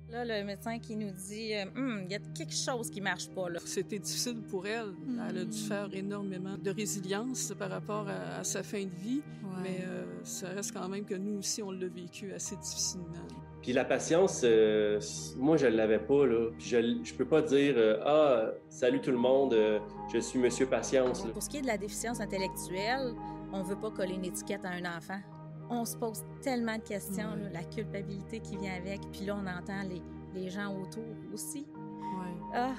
Là, le médecin qui nous dit il y a quelque chose qui marche pas, là. C'était difficile pour elle. Elle a dû faire énormément de résilience par rapport à sa fin de vie, mais ça reste quand même que nous aussi, on l'a vécu assez difficilement. Puis la patience, moi, je l'avais pas, là. Puis je peux pas dire salut tout le monde, je suis Monsieur Patience. Là. Pour ce qui est de la déficience intellectuelle, on veut pas coller une étiquette à un enfant. On se pose tellement de questions, là, la culpabilité qui vient avec, puis là, on entend les gens autour aussi. Ah.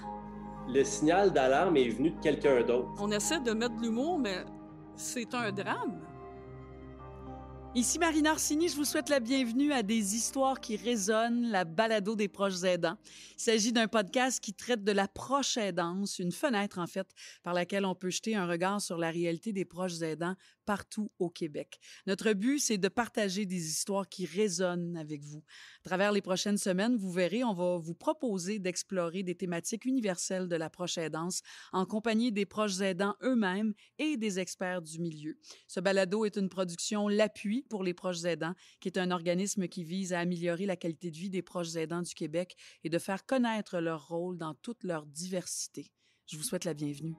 Le signal d'alarme est venu de quelqu'un d'autre. On essaie de mettre de l'humour, mais c'est un drame. Ici Marina Orsini, je vous souhaite la bienvenue à Des histoires qui résonnent, la balado des proches aidants. Il s'agit d'un podcast qui traite de la proche aidance, une fenêtre en fait, par laquelle on peut jeter un regard sur la réalité des proches aidants partout au Québec. Notre but, c'est de partager des histoires qui résonnent avec vous. À travers les prochaines semaines, vous verrez, on va vous proposer d'explorer des thématiques universelles de la proche aidance en compagnie des proches aidants eux-mêmes et des experts du milieu. Ce balado est une production L'Appui pour les proches aidants, qui est un organisme qui vise à améliorer la qualité de vie des proches aidants du Québec et de faire connaître leur rôle dans toute leur diversité. Je vous souhaite la bienvenue.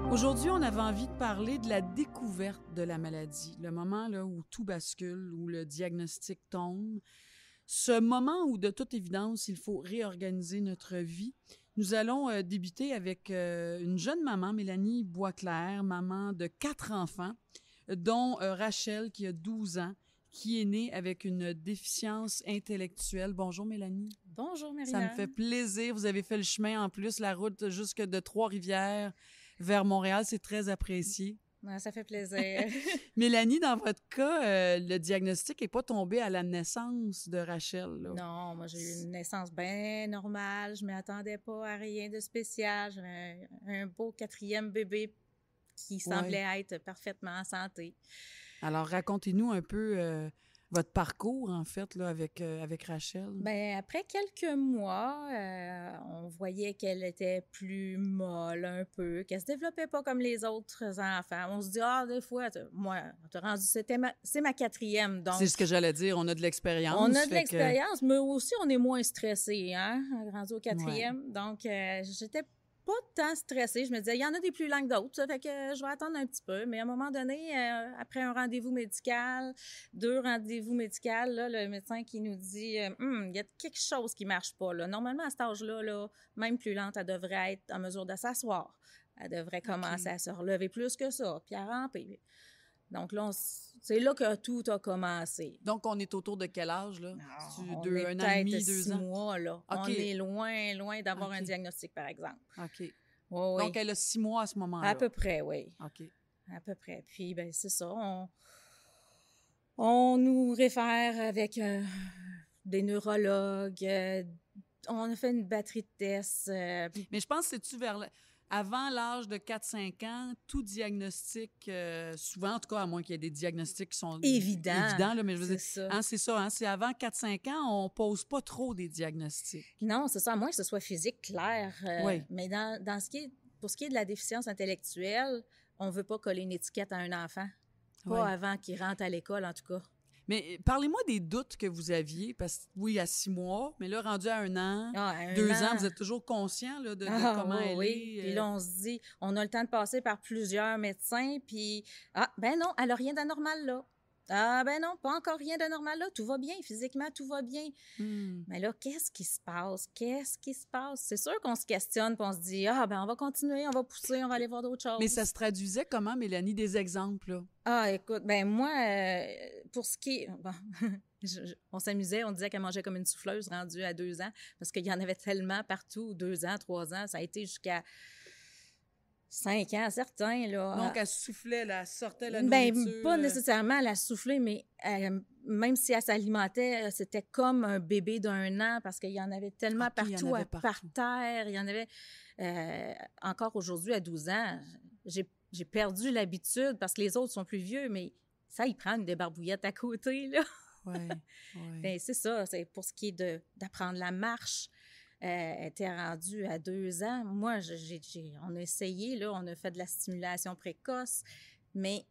Aujourd'hui, on avait envie de parler de la découverte de la maladie, le moment là, où tout bascule, où le diagnostic tombe. Ce moment où, de toute évidence, il faut réorganiser notre vie. Nous allons débuter avec une jeune maman, Mélanie Boisclair, maman de 4 enfants, dont Rachel, qui a 12 ans, qui est née avec une déficience intellectuelle. Bonjour, Mélanie. Bonjour, Marina. Ça me fait plaisir. Vous avez fait le chemin en plus, la route jusque de Trois-Rivières vers Montréal. C'est très apprécié. Ouais, ça fait plaisir. Mélanie, dans votre cas, le diagnostic n'est pas tombé à la naissance de Rachel. Là. Non, moi, j'ai eu une naissance bien normale. Je ne m'attendais pas à rien de spécial. J'avais un beau 4e bébé qui semblait être parfaitement en santé. Alors, racontez-nous un peu votre parcours, en fait, là, avec Rachel. Bien, après quelques mois, on voyait qu'elle était plus molle un peu, qu'elle se développait pas comme les autres enfants. On se dit, des fois, moi, t'as rendu, c'est ma 4e, donc... C'est ce que j'allais dire, on a de l'expérience. On a de l'expérience, mais aussi, on est moins stressé, hein, rendu au 4e. Donc, j'étais pas tant stressée. Je me disais, il y en a des plus lents que d'autres, ça fait que je vais attendre un petit peu. Mais à un moment donné, après un rendez-vous médical, 2 rendez-vous médicaux, là, le médecin qui nous dit, il y a quelque chose qui marche pas, là. Normalement, à cet âge-là, là, même plus lente, elle devrait être en mesure de s'asseoir. Elle devrait commencer à se relever plus que ça, puis à ramper. Donc là, c'est là que tout a commencé. Donc, on est autour de quel âge, là? On un est an et demi, peut-être 2 6 ans? mois, là. Okay. On est loin d'avoir un diagnostic, par exemple. OK. Oui. Donc, elle a 6 mois à ce moment-là? À peu près, oui. OK. À peu près. Puis, ben c'est ça. On nous réfère avec des neurologues. On a fait une batterie de tests. Mais je pense que c'est-tu avant l'âge de 4-5 ans, tout diagnostic, souvent, en tout cas, à moins qu'il y ait des diagnostics qui sont évidents là, mais je veux dire, c'est ça, hein, c'est avant 4-5 ans, on pose pas trop des diagnostics. Non, c'est ça, à moins que ce soit physique clair. Oui. Mais pour ce qui est de la déficience intellectuelle, on veut pas coller une étiquette à un enfant. Pas avant qu'il rentre à l'école, en tout cas. Mais parlez-moi des doutes que vous aviez, parce que oui, à 6 mois, mais là, rendu à 1 an, 2 ans, vous êtes toujours conscient là, de comment elle est. Puis là, on se dit, on a le temps de passer par plusieurs médecins, puis ben non, elle a rien d'anormal là. Ah ben non, pas encore rien d'anormal là, tout va bien, physiquement, tout va bien. Mais là, qu'est-ce qui se passe? C'est sûr qu'on se questionne, puis on se dit, ben on va continuer, on va pousser, on va aller voir d'autres choses. Mais ça se traduisait comment, Mélanie, des exemples, là? Écoute, ben moi, pour ce qui est... Bon, on s'amusait, on disait qu'elle mangeait comme une souffleuse rendue à 2 ans, parce qu'il y en avait tellement partout, 2 ans, 3 ans, ça a été jusqu'à 5 ans, certains, là. Donc, elle soufflait, là, elle sortait la nourriture. Ben, pas nécessairement elle a soufflé, mais même si elle s'alimentait, c'était comme un bébé d'1 an, parce qu'il y en avait tellement partout, par terre. Il y en avait... encore aujourd'hui, à 12 ans, j'ai perdu l'habitude, parce que les autres sont plus vieux, mais ça, il prend une débarbouillette à côté, là. Ouais. Ben, c'est ça, c'est pour ce qui est d'apprendre la marche. Elle était rendue à 2 ans. Moi, on a essayé, là, on a fait de la stimulation précoce, mais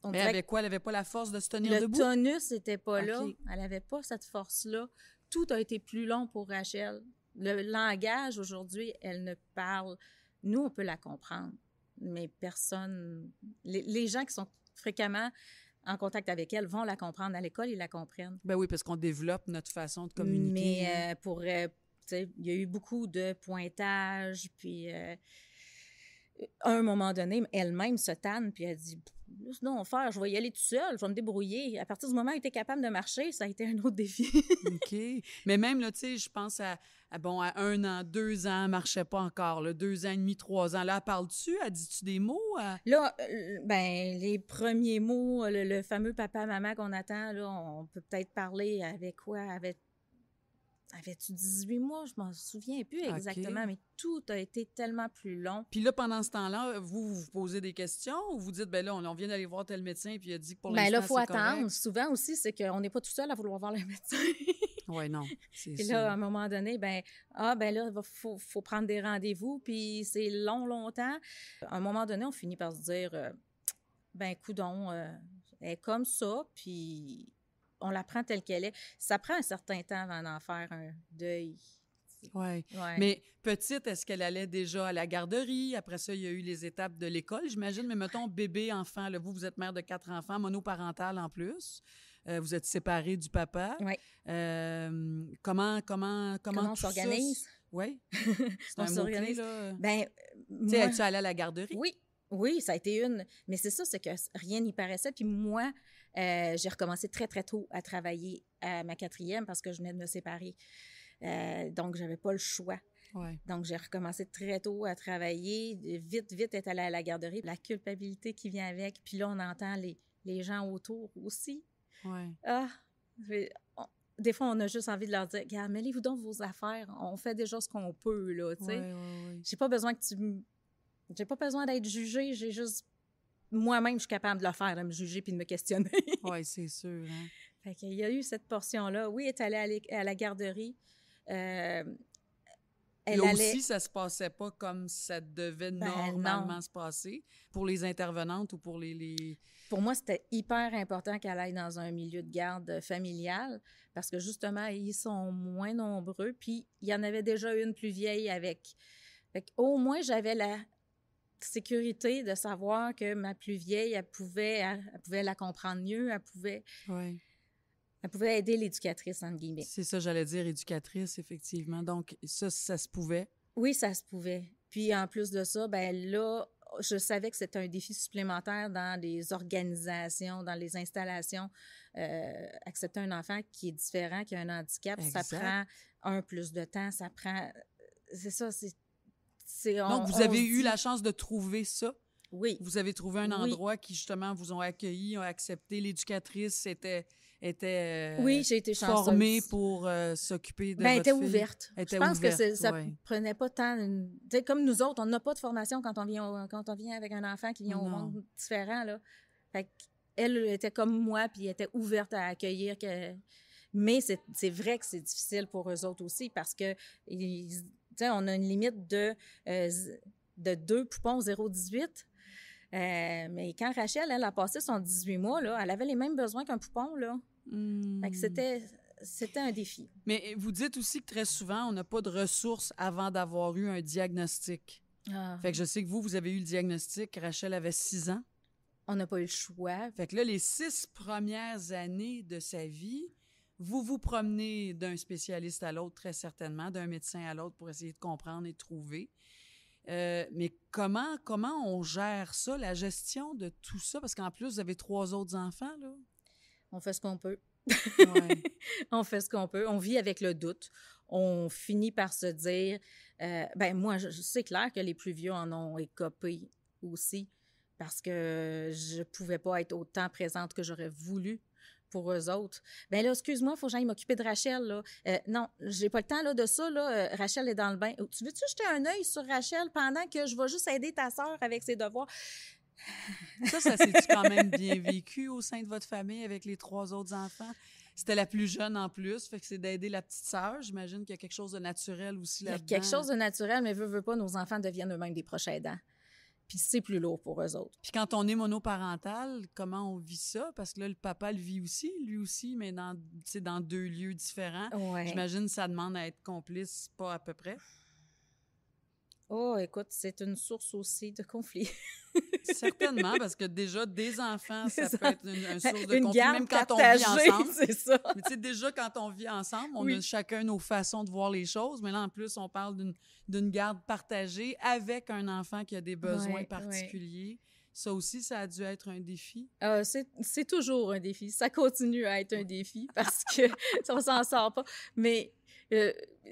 on Mais dirait avec quoi? Elle n'avait pas la force de se tenir le debout? tonus n'était pas là. OK. Elle n'avait pas cette force-là. Tout a été plus long pour Rachel. Le langage, aujourd'hui, elle ne parle. Nous, on peut la comprendre, mais personne... Les gens qui sont fréquemment en contact avec elle vont la comprendre. À l'école, ils la comprennent. Ben oui, parce qu'on développe notre façon de communiquer. Mais tu sais, il y a eu beaucoup de pointage, puis à un moment donné, elle-même se tanne, puis elle dit « Laisse donc faire, je vais y aller tout seul, je vais me débrouiller. » À partir du moment où elle était capable de marcher, ça a été un autre défi. OK. Mais même, là, tu sais, je pense à 1 an, 2 ans, elle marchait pas encore, là, 2 ans et demi, 3 ans. Là, elle parle-tu? Elle dit-tu des mots? Là, ben, les premiers mots, le fameux papa-maman qu'on attend, là, on peut peut-être parler avec quoi? Avais-tu 18 mois? Je m'en souviens plus exactement, mais tout a été tellement plus long. Puis là, pendant ce temps-là, vous posez des questions ou vous dites, ben là, on vient d'aller voir tel médecin puis il a dit que pour l'instant, Ben là, il faut c'est attendre. correct. Souvent aussi, c'est qu'on n'est pas tout seul à vouloir voir le médecin. Oui, non, c'est Puis ça. là, à un moment donné, ben là, il faut prendre des rendez-vous, puis c'est longtemps. À un moment donné, on finit par se dire, ben coudonc, elle est comme ça, puis on la prend telle qu'elle est. Ça prend un certain temps avant d'en faire un deuil. Oui. Ouais. Mais petite, est-ce qu'elle allait déjà à la garderie? Après ça, il y a eu les étapes de l'école, j'imagine. Mais mettons, bébé, enfant, là, vous êtes mère de 4 enfants, monoparentale en plus. Vous êtes séparés du papa. Oui. Comment on s'organise? Oui. C'est On un mot-clé, s'organise. là. Ben, Tu sais, es-tu allée à la garderie? Oui, ça a été une. Mais c'est ça, c'est que rien n'y paraissait. Puis moi, j'ai recommencé très, très tôt à travailler à ma 4e parce que je venais de me séparer. Donc, j'avais pas le choix. Ouais. Donc, j'ai recommencé très tôt à travailler. Vite, être allée à la garderie. La culpabilité qui vient avec. Puis là, on entend les gens autour aussi. Ouais. Des fois, on a juste envie de leur dire, regarde, mêlez-vous donc vos affaires. On fait déjà ce qu'on peut, là, tu sais. Ouais. J'ai pas besoin j'ai pas besoin d'être jugée. J'ai juste... Moi-même, je suis capable de le faire, de me juger puis de me questionner. Oui, c'est sûr. Hein? Fait qu'il y a eu cette portion-là. Oui, elle est allée à la garderie. Là aussi, ça se passait pas comme ça devait normalement non. se passer pour les intervenantes ou pour les... Pour moi, c'était hyper important qu'elle aille dans un milieu de garde familial parce que justement, ils sont moins nombreux. Puis, il y en avait déjà une plus vieille avec. Fait qu'au moins, j'avais la sécurité de savoir que ma plus vieille, elle pouvait la comprendre mieux, elle pouvait aider l'éducatrice, entre guillemets. C'est ça, j'allais dire, éducatrice, effectivement. Donc, ça se pouvait. Oui, ça se pouvait. Puis, en plus de ça, ben là, je savais que c'était un défi supplémentaire dans les organisations, dans les installations. Accepter un enfant qui est différent, qui a un handicap, exact. Ça prend plus de temps, ça prend... C'est ça, Donc, vous avez eu la chance de trouver ça? Oui. Vous avez trouvé un endroit qui, justement, vous ont accueilli, ont accepté. L'éducatrice était oui, j'ai été chanceuse. Formée pour s'occuper de votre elle était fille. ouverte. Elle était Je pense ouverte, que ça prenait pas tant... Tu sais, comme nous autres, on n'a pas de formation quand on vient avec un enfant qui vient au monde différent, là. Fait qu'elle était comme moi, puis elle était ouverte à accueillir. Mais c'est vrai que c'est difficile pour eux autres aussi parce que... on a une limite de 2 poupons 0,18. Mais quand Rachel, elle a passé son 18 mois, là, elle avait les mêmes besoins qu'un poupon, là. Fait que c'était un défi. Mais vous dites aussi que très souvent, on n'a pas de ressources avant d'avoir eu un diagnostic. Fait que je sais que vous avez eu le diagnostic. Rachel avait 6 ans. On n'a pas eu le choix. Fait que là, les 6 premières années de sa vie, vous vous promenez d'un spécialiste à l'autre, très certainement, d'un médecin à l'autre pour essayer de comprendre et de trouver. Mais comment on gère ça, la gestion de tout ça? Parce qu'en plus, vous avez 3 autres enfants, là. On fait ce qu'on peut. Ouais. On fait ce qu'on peut. On vit avec le doute. On finit par se dire... moi, c'est clair que les plus vieux en ont écopé aussi parce que je pouvais pas être autant présente que j'aurais voulu pour eux autres. Ben là, excuse-moi, il faut que j'aille m'occuper de Rachel, là. Non, j'ai pas le temps, là, de ça, là. Rachel est dans le bain. Tu veux-tu jeter un œil sur Rachel pendant que je vais juste aider ta sœur avec ses devoirs? Ça s'est-tu quand même bien vécu au sein de votre famille avec les 3 autres enfants? C'était la plus jeune en plus, fait que c'est d'aider la petite sœur. J'imagine qu'il y a quelque chose de naturel aussi Il y a là-dedans. quelque chose de naturel, mais veut pas, nos enfants deviennent eux-mêmes des proches aidants. Puis c'est plus lourd pour eux autres. Puis quand on est monoparental, comment on vit ça? Parce que là, le papa le vit aussi, lui aussi, mais dans 2 lieux différents. Ouais. J'imagine que ça demande à être complice, pas à peu près. Oh, écoute, c'est une source aussi de conflit. Certainement, parce que déjà, des enfants, ça C'est peut ça. être une source de Une conflit, garde même quand partagée, on vit ensemble. c'est ça. Mais tu sais, déjà, quand on vit ensemble, on Oui. a chacun nos façons de voir les choses. Mais là, en plus, on parle d'une garde partagée avec un enfant qui a des besoins Ouais, particuliers. Ça aussi, ça a dû être un défi. C'est toujours un défi. Ça continue à être un défi parce que on s'en sort pas. Mais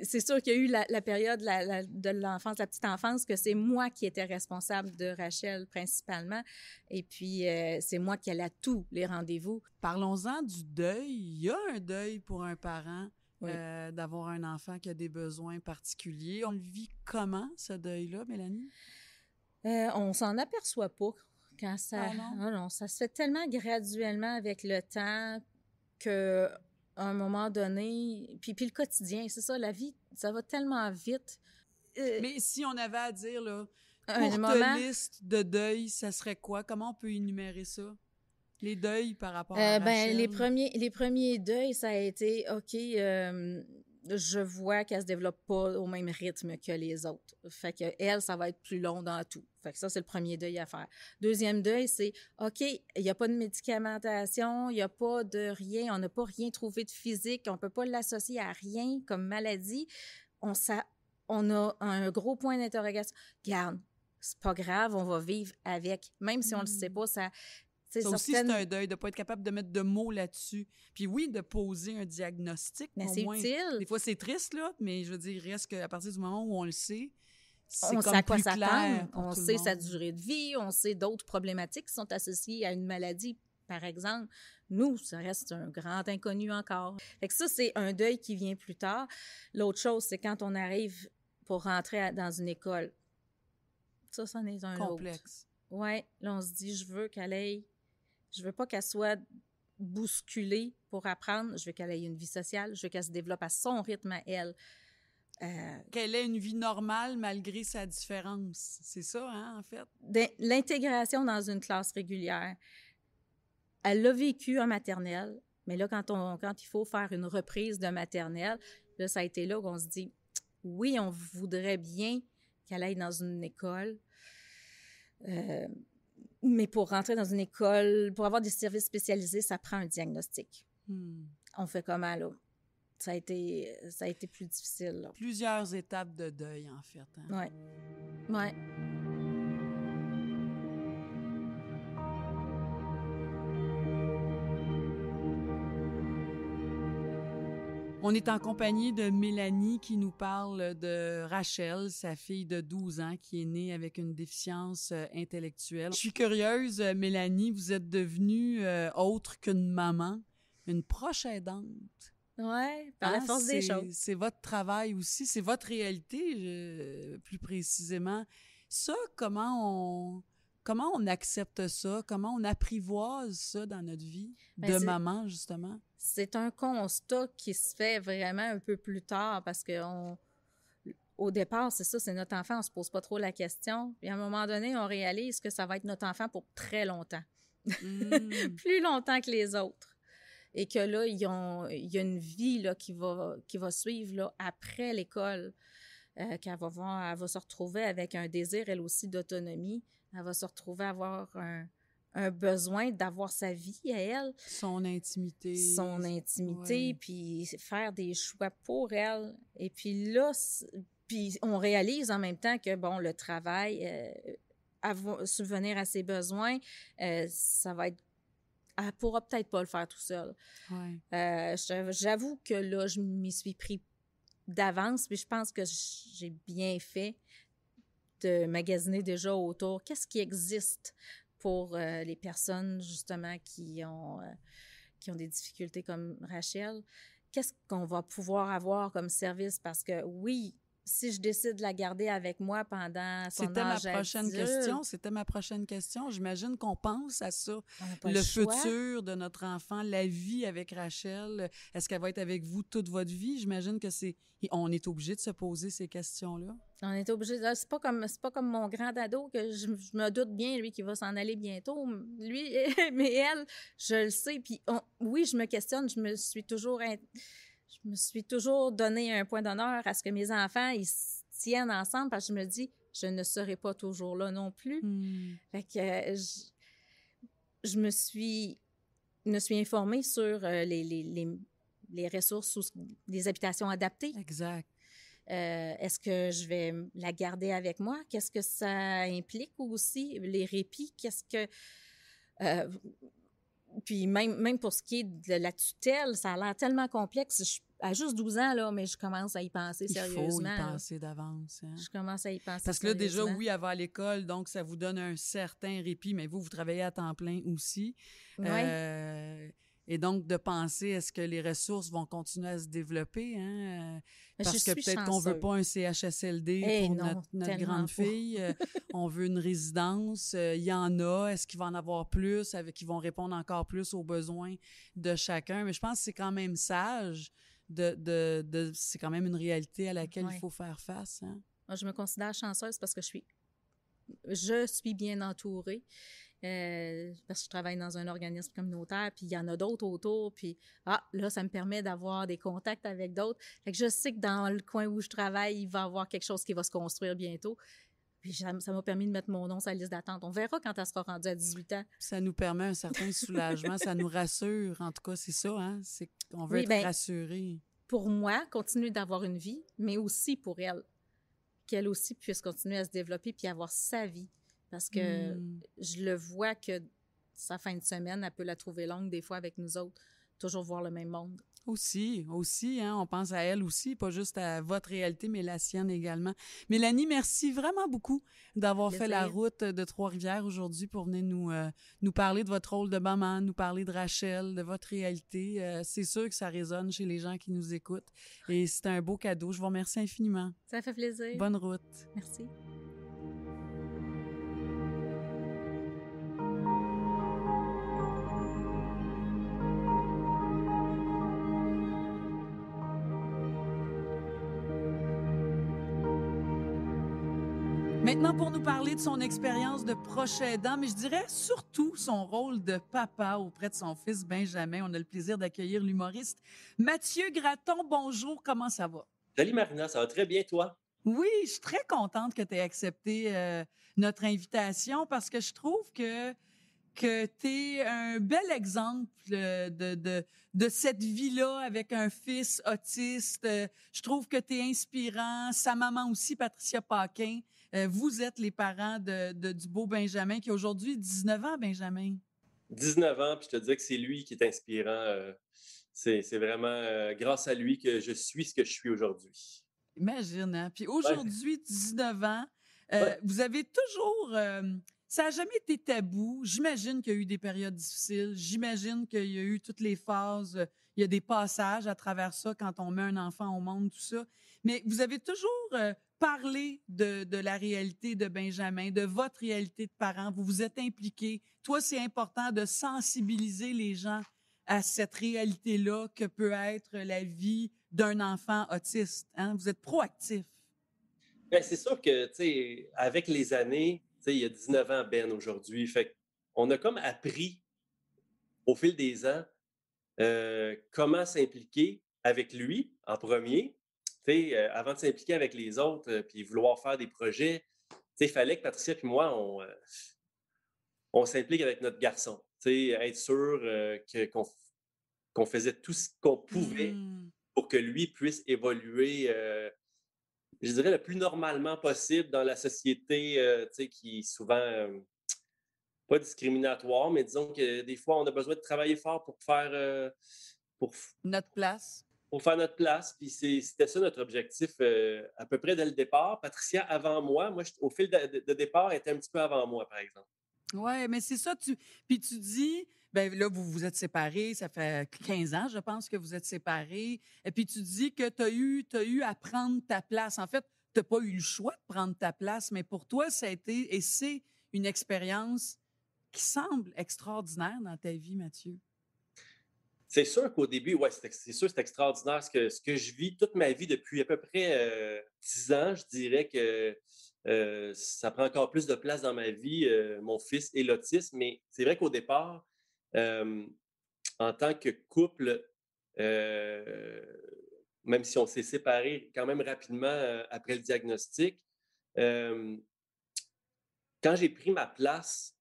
c'est sûr qu'il y a eu la période de l'enfance, la petite enfance, que c'est moi qui étais responsable de Rachel principalement. Et puis, c'est moi qui allais à tous les rendez-vous. Parlons-en du deuil. Il y a un deuil pour un parent Oui. d'avoir un enfant qui a des besoins particuliers. On le vit comment, ce deuil-là, Mélanie? On s'en aperçoit pas quand ça... Ah non? Ah non, ça se fait tellement graduellement avec le temps que à un moment donné... Puis le quotidien, c'est ça, la vie, ça va tellement vite. Mais si on avait à dire, là, Un courte moment- liste de deuil, ça serait quoi? Comment on peut énumérer ça? Les deuils par rapport à Rachel? Les premiers deuils, ça a été, OK, je vois qu'elle se développe pas au même rythme que les autres. Fait que elle, ça va être plus long dans tout. Fait que ça, c'est le premier deuil à faire. Deuxième deuil, c'est, OK, il n'y a pas de médicamentation, il n'y a pas de rien, on n'a pas rien trouvé de physique, on peut pas l'associer à rien comme maladie. On a un gros point d'interrogation. Garde, c'est pas grave, on va vivre avec. Même si on le sait pas, ça... Ça aussi, c'est un deuil de ne pas être capable de mettre de mots là-dessus. Puis oui, de poser un diagnostic. Mais au c'est moins. utile. Des fois, c'est triste, là, mais je veux dire, il reste qu'à partir du moment où on le sait, c'est On sait comme à quoi plus s'attendre, clair pour on tout le sait sa monde. durée de vie, on sait d'autres problématiques qui sont associées à une maladie, par exemple. Nous, ça reste un grand inconnu encore. Fait que ça, c'est un deuil qui vient plus tard. L'autre chose, c'est quand on arrive pour rentrer dans une école. Ça en est un autre. Complexe. Ouais, là, on se dit, je veux pas qu'elle soit bousculée pour apprendre, je veux qu'elle ait une vie sociale, je veux qu'elle se développe à son rythme à elle. Qu'elle ait une vie normale malgré sa différence. C'est ça, hein, en fait? L'intégration dans une classe régulière. Elle l'a vécu en maternelle, mais là, quand il faut faire une reprise de maternelle, là, ça a été là qu'on se dit, oui, on voudrait bien qu'elle aille dans une école, mais pour rentrer dans une école, pour avoir des services spécialisés, ça prend un diagnostic. On fait comment, là? Ça a été plus difficile, là. Plusieurs étapes de deuil, en fait. Hein? Oui. Ouais. On est en compagnie de Mélanie qui nous parle de Rachel, sa fille de 12 ans qui est née avec une déficience intellectuelle. Je suis curieuse, Mélanie, vous êtes devenue autre qu'une maman, une proche aidante. Oui, par la force des choses. C'est votre travail aussi, c'est votre réalité, plus précisément. Ça, comment on accepte ça? Comment on apprivoise ça dans notre vie de maman, justement? C'est un constat qui se fait vraiment un peu plus tard parce que au départ, c'est ça, c'est notre enfant, on se pose pas trop la question. Puis à un moment donné, on réalise que ça va être notre enfant pour très longtemps. Plus longtemps que les autres. Et que là, il y a une vie là, qui va suivre là, après l'école. Qu'elle elle va se retrouver avec un désir, elle aussi, d'autonomie. Elle va se retrouver à avoir un besoin d'avoir sa vie à elle. Son intimité. Ouais. Puis faire des choix pour elle. Et puis là, puis on réalise en même temps que, bon, le travail, subvenir à ses besoins, ça va être... Elle pourra peut-être pas le faire tout seul. Ouais. J'avoue que là, je m'y suis pris d'avance, mais je pense que j'ai bien fait de magasiner déjà autour. Qu'est-ce qui existe pour les personnes, justement, qui ont des difficultés comme Rachel? Qu'est-ce qu'on va pouvoir avoir comme service? Parce que oui, si je décide de la garder avec moi pendant son C'était ma âge prochaine adulte, question. C'était ma prochaine question. J'imagine qu'on pense à ça. on n'a pas Le choix. futur de notre enfant, la vie avec Rachel. Est-ce qu'elle va être avec vous toute votre vie? J'imagine que on est obligé de se poser ces questions-là. On est obligé. C'est pas comme mon grand ado que je me doute bien, lui, qui va s'en aller bientôt. Lui, mais elle, je le sais. Puis oui, je me questionne. Je me suis toujours donné un point d'honneur à ce que mes enfants, ils se tiennent ensemble parce que je me dis, je ne serai pas toujours là non plus. Fait que je me suis informée sur les ressources ou les habitations adaptées. Exact. Est-ce que je vais la garder avec moi? Qu'est-ce que ça implique aussi? Les répits, puis même pour ce qui est de la tutelle, ça a l'air tellement complexe. À juste 12 ans, là, mais je commence à y penser sérieusement. Il faut y penser d'avance. Hein? Je commence à y penser Parce que là, déjà, sérieusement. oui, elle va à l'école, donc ça vous donne un certain répit, mais vous travaillez à temps plein aussi. Oui. Et donc, de penser, est-ce que les ressources vont continuer à se développer? Hein? Parce que peut-être qu'on ne veut pas un CHSLD pour notre grande fille. On veut une résidence. Il y en a. Est-ce qu'il va en avoir plus? Qui vont répondre encore plus aux besoins de chacun? Mais je pense que c'est quand même sage. C'est quand même une réalité à laquelle il faut faire face. Hein? Moi, je me considère chanceuse parce que je suis bien entourée. Parce que je travaille dans un organisme communautaire, puis il y en a d'autres autour, puis là, ça me permet d'avoir des contacts avec d'autres. Fait que je sais que dans le coin où je travaille, il va y avoir quelque chose qui va se construire bientôt. Puis ça m'a permis de mettre mon nom sur la liste d'attente. On verra quand elle sera rendue à 18 ans. Ça nous permet un certain soulagement, ça nous rassure. En tout cas, c'est ça, hein? On veut être rassuré. Pour moi, continuer d'avoir une vie, mais aussi pour elle. Qu'elle aussi puisse continuer à se développer puis avoir sa vie. Parce que je le vois que sa fin de semaine, elle peut la trouver longue des fois avec nous autres, toujours voir le même monde. Aussi, hein, on pense à elle aussi, pas juste à votre réalité, mais la sienne également. Mélanie, merci vraiment beaucoup d'avoir fait la route de Trois-Rivières aujourd'hui pour venir nous parler de votre rôle de maman, nous parler de Rachel, de votre réalité. C'est sûr que ça résonne chez les gens qui nous écoutent et c'est un beau cadeau. Je vous remercie infiniment. Ça fait plaisir. Bonne route. Merci. Maintenant, pour nous parler de son expérience de proche aidant, mais je dirais surtout son rôle de papa auprès de son fils Benjamin, on a le plaisir d'accueillir l'humoriste Mathieu Gratton. Bonjour, comment ça va? Salut Marina, ça va très bien, toi? Oui, je suis très contente que tu aies accepté notre invitation parce que je trouve que tu es un bel exemple de cette vie-là avec un fils autiste. Je trouve que tu es inspirant. Sa maman aussi, Patricia Paquin. Vous êtes les parents du beau Benjamin qui a aujourd'hui 19 ans, Benjamin. 19 ans, puis je te dis que c'est lui qui est inspirant. C'est vraiment grâce à lui que je suis ce que je suis aujourd'hui. Imagine, hein? Puis aujourd'hui, 19 ans, vous avez toujours... ça n'a jamais été tabou. J'imagine qu'il y a eu des périodes difficiles. J'imagine qu'il y a eu toutes les phases. Il y a des passages à travers ça quand on met un enfant au monde, tout ça. Mais vous avez toujours parlé de la réalité de Benjamin, de votre réalité de parent. Vous vous êtes impliqués. Toi, c'est important de sensibiliser les gens à cette réalité-là que peut être la vie d'un enfant autiste. Hein? Vous êtes proactif. Bien, c'est sûr que, tu sais, avec les années, tu sais, il y a 19 ans, Ben, aujourd'hui. Fait qu'on a comme appris au fil des ans comment s'impliquer avec lui en premier. Tu sais, avant de s'impliquer avec les autres puis vouloir faire des projets, tu sais, il fallait que Patricia et moi, on s'implique avec notre garçon. Tu sais, être sûr qu'on faisait tout ce qu'on pouvait pour que lui puisse évoluer, je dirais, le plus normalement possible dans la société, tu sais, qui est souvent pas discriminatoire, mais disons que des fois, on a besoin de travailler fort pour faire... notre place. Pour faire notre place, puis c'était ça notre objectif à peu près dès le départ. Patricia avant moi, au fil de départ, elle était un petit peu avant moi, par exemple. Oui, mais c'est ça. Puis tu dis, ben là, vous vous êtes séparés, ça fait 15 ans, je pense, que vous êtes séparés. Et puis tu dis que tu as eu à prendre ta place. En fait, tu n'as pas eu le choix de prendre ta place, mais pour toi, ça a été et c'est une expérience qui semble extraordinaire dans ta vie, Mathieu. C'est sûr qu'au début, ouais, c'est sûr, c'est extraordinaire. Ce que je vis toute ma vie depuis à peu près 10 ans, je dirais que ça prend encore plus de place dans ma vie, mon fils et l'autisme. Mais c'est vrai qu'au départ, euh, en tant que couple, euh, même si on s'est séparés quand même rapidement après le diagnostic, euh, quand j'ai pris ma place,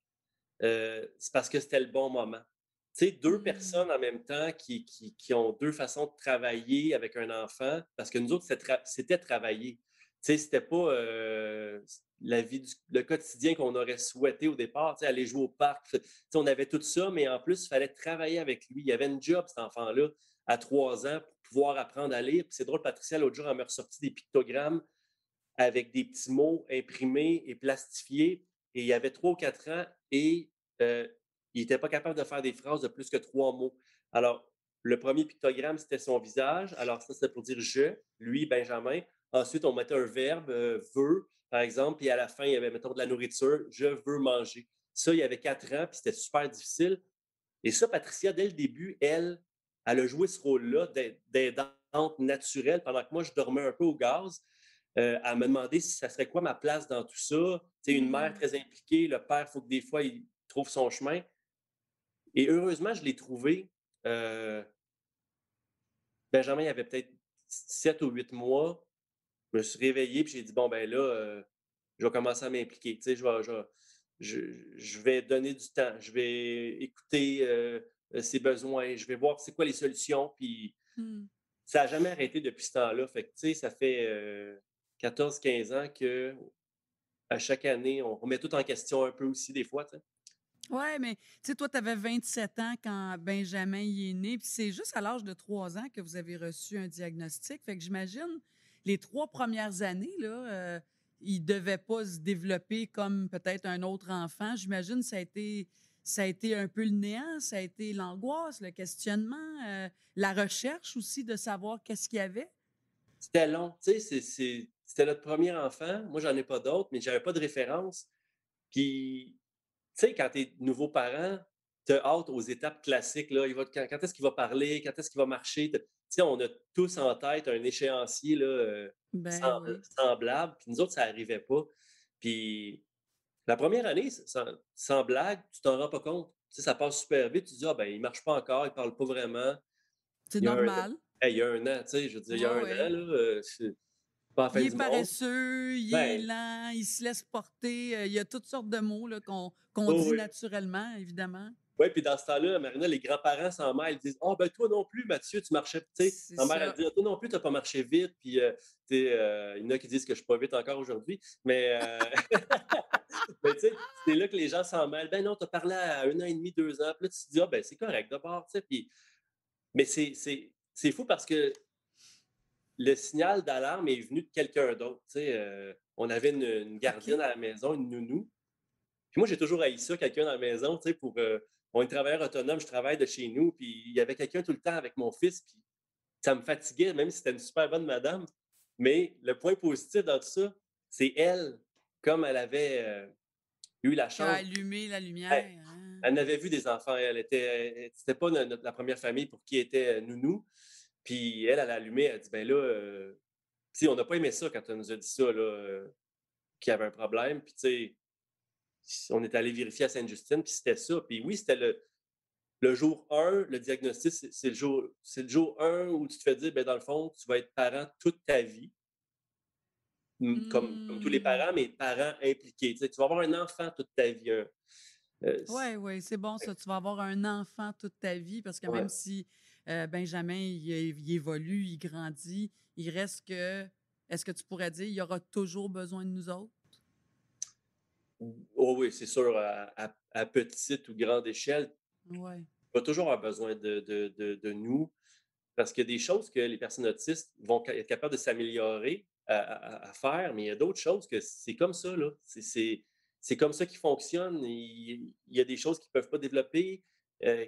c'est parce que c'était le bon moment. Tu sais, deux Mmh. personnes en même temps qui ont deux façons de travailler avec un enfant, parce que nous autres, c'était travailler. Tu sais, c'était pas la vie, le quotidien qu'on aurait souhaité au départ, tu sais, aller jouer au parc. Tu sais, on avait tout ça, mais en plus, il fallait travailler avec lui. Il y avait une job, cet enfant-là, à 3 ans, pour pouvoir apprendre à lire. Puis c'est drôle, Patricia, l'autre jour, elle m'a ressorti des pictogrammes avec des petits mots imprimés et plastifiés. Et il y avait 3 ou 4 ans et il n'était pas capable de faire des phrases de plus que 3 mots. Alors, le premier pictogramme, c'était son visage. Alors, ça, c'était pour dire je, lui, Benjamin. Ensuite, on mettait un verbe, veut, par exemple, puis à la fin, il y avait, mettons, de la nourriture, je veux manger. Ça, il y avait 4 ans, puis c'était super difficile. Et ça, Patricia, dès le début, elle a joué ce rôle-là d'aidante naturelle pendant que moi, je dormais un peu au gaz. Elle me demandait si ça serait quoi ma place dans tout ça. Tu sais, une mère Mmh. très impliquée, le père, il faut que des fois, il trouve son chemin. Et heureusement, je l'ai trouvé. Euh, Benjamin, il avait peut-être 7 ou 8 mois. Je me suis réveillé et j'ai dit, bon, ben là, je vais commencer à m'impliquer. Tu sais, je vais donner du temps. Je vais écouter ses besoins. Je vais voir c'est quoi les solutions. Puis Mmh. ça n'a jamais arrêté depuis ce temps-là. Fait que, tu sais, ça fait 14-15 ans que à chaque année, on remet tout en question un peu aussi des fois, tu sais. Ouais, mais tu sais, toi, tu avais 27 ans quand Benjamin y est né, puis c'est juste à l'âge de 3 ans que vous avez reçu un diagnostic. Fait que j'imagine, les 3 premières années, là, il devait pas se développer comme peut-être un autre enfant. J'imagine ça a été un peu le néant, ça a été l'angoisse, le questionnement, la recherche aussi de savoir qu'est-ce qu'il y avait. C'était long, tu sais, c'était notre premier enfant. Moi, j'en ai pas d'autres, mais j'avais pas de référence. Puis, tu sais, quand tu es nouveau parent, tu as hâte aux étapes classiques, là. Quand est-ce qu'il va parler? Quand est-ce qu'il va marcher? Tu sais, on a tous en tête un échéancier là, Ben oui. semblable. Puis nous autres, ça n'arrivait pas. Puis la première année, sans blague, tu t'en rends pas compte. Tu sais, ça passe super vite. Tu te dis, ah ben, il marche pas encore, il parle pas vraiment. C'est Il y a un, normal. hey, il y a un an, tu sais, je veux dire, il y a Ouais, un ouais. an, là, c'est pas la fin Il est du monde. paresseux, il est Ben, lent, il se laisse porter. Il y a toutes sortes de mots là, qu'on oh dit oui. naturellement, évidemment. Oui, puis dans ce temps-là, Marina, les grands-parents s'en mêlent, ils disent: «Ah, ben toi non plus, Mathieu, tu marchais», tu sais, C'est ma mère, elle ça. dit: «Ah, toi non plus, tu n'as pas marché vite», puis, tu sais, il y en a qui disent que je ne suis pas vite encore aujourd'hui, mais, mais tu sais, c'est là que les gens s'en mêlent. «Ben non, tu as parlé à 1 an et demi, 2 ans», puis là, tu te dis: «Ah, ben c'est correct d'abord», tu sais, puis mais c'est fou parce que le signal d'alarme est venu de quelqu'un d'autre, tu sais, on avait une gardienne OK. à la maison, une nounou, puis moi, j'ai toujours haï ça, quelqu'un dans la maison, tu sais, on est travailleur autonome, je travaille de chez nous, puis il y avait quelqu'un tout le temps avec mon fils, puis ça me fatiguait, même si c'était une super bonne madame. Mais le point positif dans tout ça, c'est elle, comme elle avait eu la Qui a chance, allumé la elle, lumière, hein? elle avait vu des enfants, c'était pas la première famille pour qui était nounou. Puis elle a allumé, elle a dit, ben là, tu sais, on n'a pas aimé ça quand elle nous a dit ça, là, qu'il y avait un problème. Puis tu sais, on est allé vérifier à Sainte-Justine, puis c'était ça. Puis oui, c'était le jour 1, le diagnostic, c'est le jour 1 où tu te fais dire, ben, dans le fond, tu vas être parent toute ta vie, comme tous les Mmh. parents, mais parents impliqués. Tu sais, tu vas avoir un enfant toute ta vie. Ouais, ouais, c'est bon ça. Tu vas avoir un enfant toute ta vie parce que même Ouais. si Benjamin, il évolue, il grandit, il reste que, est-ce que tu pourrais dire, il aura toujours besoin de nous autres? Oh oui, c'est sûr, à petite ou grande échelle, Ouais. tu vas toujours avoir besoin de nous parce qu'il y a des choses que les personnes autistes vont être capables de s'améliorer à faire, mais il y a d'autres choses que c'est comme ça, là. C'est comme ça qu'ils fonctionnent. Il y a des choses qu'ils ne peuvent pas développer,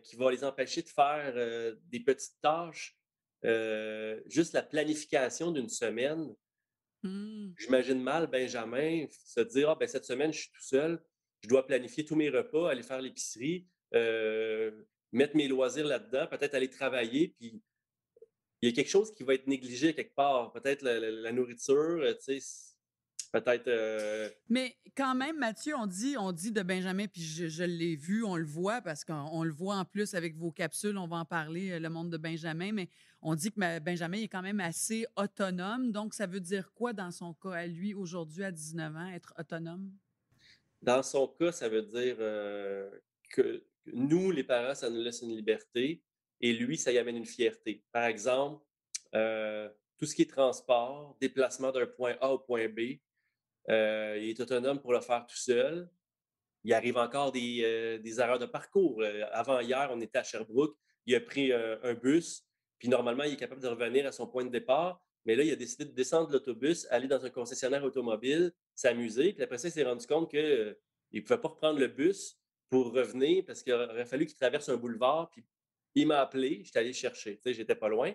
qui vont les empêcher de faire des petites tâches. Juste la planification d'une semaine, J'imagine mal Benjamin se dire: «Ah, ben cette semaine, je suis tout seul, je dois planifier tous mes repas, aller faire l'épicerie, mettre mes loisirs là-dedans, peut-être aller travailler», puis il y a quelque chose qui va être négligé quelque part. Peut-être la nourriture, tu sais, peut-être, Mais quand même, Mathieu, on dit de Benjamin, puis je l'ai vu, on le voit, parce qu'on le voit en plus avec vos capsules, on va en parler, le monde de Benjamin, mais on dit que Benjamin est quand même assez autonome. Donc, ça veut dire quoi dans son cas à lui, aujourd'hui, à 19 ans, être autonome? dans son cas, ça veut dire, que nous, les parents, ça nous laisse une liberté et lui, ça y amène une fierté. Par exemple, tout ce qui est transport, déplacement d'un point A au point B, il est autonome pour le faire tout seul. Il arrive encore des erreurs de parcours. Avant-hier, on était à Sherbrooke, il a pris, un bus, puis normalement, il est capable de revenir à son point de départ, mais là, il a décidé de descendre de l'autobus, aller dans un concessionnaire automobile, s'amuser, puis après ça, il s'est rendu compte qu'il ne pouvait pas reprendre le bus pour revenir parce qu'il aurait fallu qu'il traverse un boulevard, puis il m'a appelé, j'étais allé le chercher, tu sais, j'étais pas loin,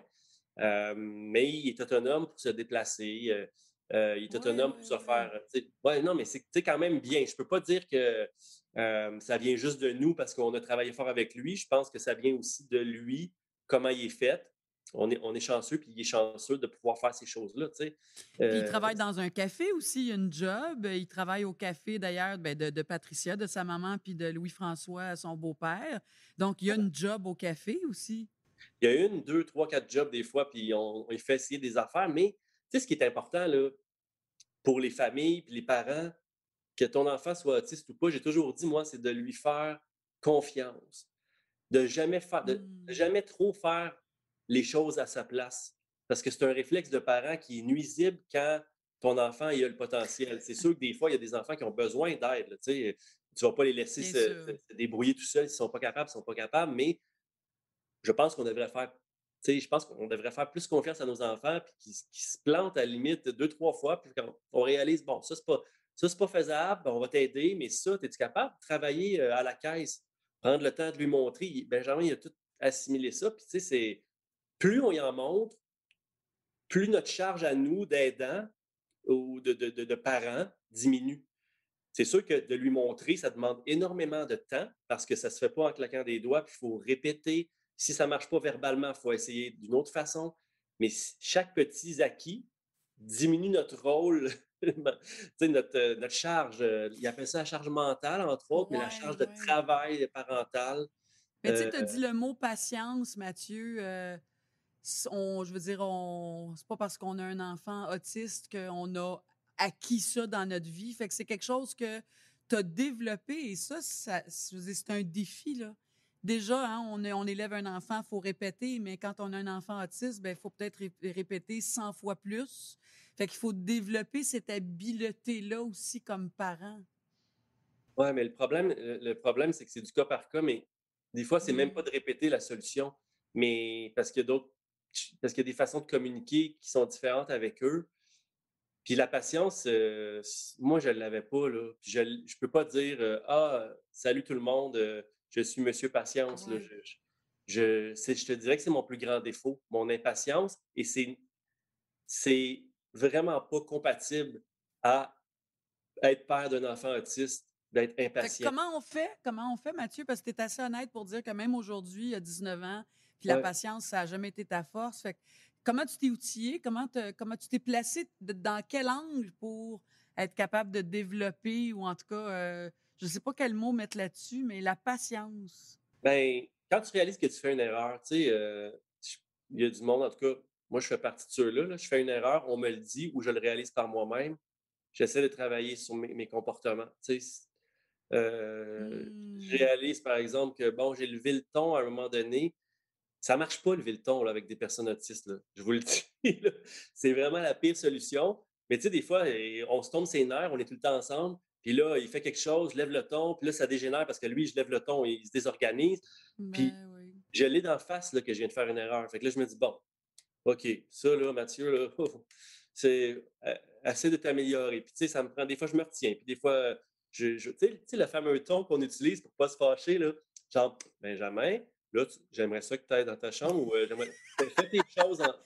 mais il est autonome pour se déplacer, il est Ouais, autonome pour ouais, se ouais. faire, tu sais ouais, non, mais c'est quand même bien. Je peux pas dire que, ça vient juste de nous parce qu'on a travaillé fort avec lui. Je pense que ça vient aussi de lui, comment il est fait. On est chanceux, puis il est chanceux de pouvoir faire ces choses-là, tu sais? Puis il Heu, travaille dans un café aussi, il a une job. Il travaille au café d'ailleurs ben, de Patricia, de sa maman, puis de Louis-François, son beau-père. Donc, il y a une job au café aussi. il y a 1, 2, 3, 4 jobs des fois, puis on lui fait essayer des affaires, mais tu sais, ce qui est important, là, pour les familles puis les parents, que ton enfant soit autiste ou pas, j'ai toujours dit, moi, c'est de lui faire confiance. De Hmm. jamais trop faire les choses à sa place. Parce que c'est un réflexe de parent qui est nuisible quand ton enfant il a le potentiel. C'est sûr que des fois, il y a des enfants qui ont besoin d'aide, là, tu sais. Tu vas pas les laisser Bien sûr. se débrouiller tout seuls. S'ils sont pas capables, ils sont pas capables, mais je pense qu'on devrait faire tu sais, je pense qu'on devrait faire plus confiance à nos enfants puis qu'ils se plantent à la limite 2, 3 fois, puis qu'on on réalise: «Bon, ça, c'est pas faisable, ben, on va t'aider, mais ça, es-tu capable de travailler, à la caisse?» Prendre le temps de lui montrer. Benjamin, il a tout assimilé ça, puis tu sais, c'est plus on y en montre, plus notre charge à nous d'aidants ou de parents diminue. C'est sûr que de lui montrer, ça demande énormément de temps parce que ça se fait pas en claquant des doigts, puis il faut répéter. Si ça marche pas verbalement, il faut essayer d'une autre façon. Mais chaque petit acquis diminue notre rôle, tu sais, notre charge. Ils appellent ça la charge mentale, entre autres, mais la Ouais, charge de ouais. travail parental. Mais tu sais, Euh, tu as dit le mot patience, Mathieu. Je veux dire, c'est pas parce qu'on a un enfant autiste qu'on a acquis ça dans notre vie. Fait que c'est quelque chose que tu as développé et je veux dire, c'est un défi, là. Déjà, hein, on élève un enfant, il faut répéter, mais quand on a un enfant autiste, ben, il faut peut-être répéter 100 fois plus. Fait qu'il faut développer cette habileté-là aussi comme parent. ouais, mais le problème, c'est que c'est du cas par cas, mais des fois, c'est même pas Mm. de répéter la solution, mais parce qu'il y a des façons de communiquer qui sont différentes avec eux. Puis la patience, moi, je l'avais pas, là. Puis je peux pas dire, «Ah, salut tout le monde, je suis monsieur patience», là. Ouais. Je te dirais que c'est mon plus grand défaut, mon impatience et c'est vraiment pas compatible à être père d'un enfant autiste, d'être Fait que impatient. comment on fait, Mathieu? Parce que tu es assez honnête pour dire que même aujourd'hui, à 19 ans, puis la Ouais. patience, ça n'a jamais été ta force. Fait que comment tu t'es outillé? Comment tu t'es placé? Dans quel angle pour être capable de développer ou en tout cas, je ne sais pas quel mot mettre là-dessus, mais la patience. Ben, quand tu réalises que tu fais une erreur, tu sais, il y a du monde, en tout cas, moi, je fais partie de ceux-là, là, je fais une erreur, on me le dit ou je le réalise par moi-même. J'essaie de travailler sur mes comportements. Tu sais, je Hmm. réalise, par exemple, que, bon, j'ai levé le ton à un moment donné. Ça marche pas, lever le ton là, avec des personnes autistes. Là. Je vous le dis. Là. C'est vraiment la pire solution. Mais tu sais, des fois, on se tombe ses nerfs, on est tout le temps ensemble. Puis là, il fait quelque chose, je lève le ton. Puis là, ça dégénère parce que lui, je lève le ton et il se désorganise. Puis Ben oui. je l'ai d'en face là, que je viens de faire une erreur. Fait que là, je me dis, bon, OK, ça, là, Mathieu, là, c'est assez de t'améliorer. Puis, tu sais, ça me prend, des fois, je me retiens. Puis, des fois, tu sais, le fameux ton qu'on utilise pour pas se fâcher, là, genre, Benjamin, là, j'aimerais ça que tu ailles dans ta chambre ou fais tes choses Regarde,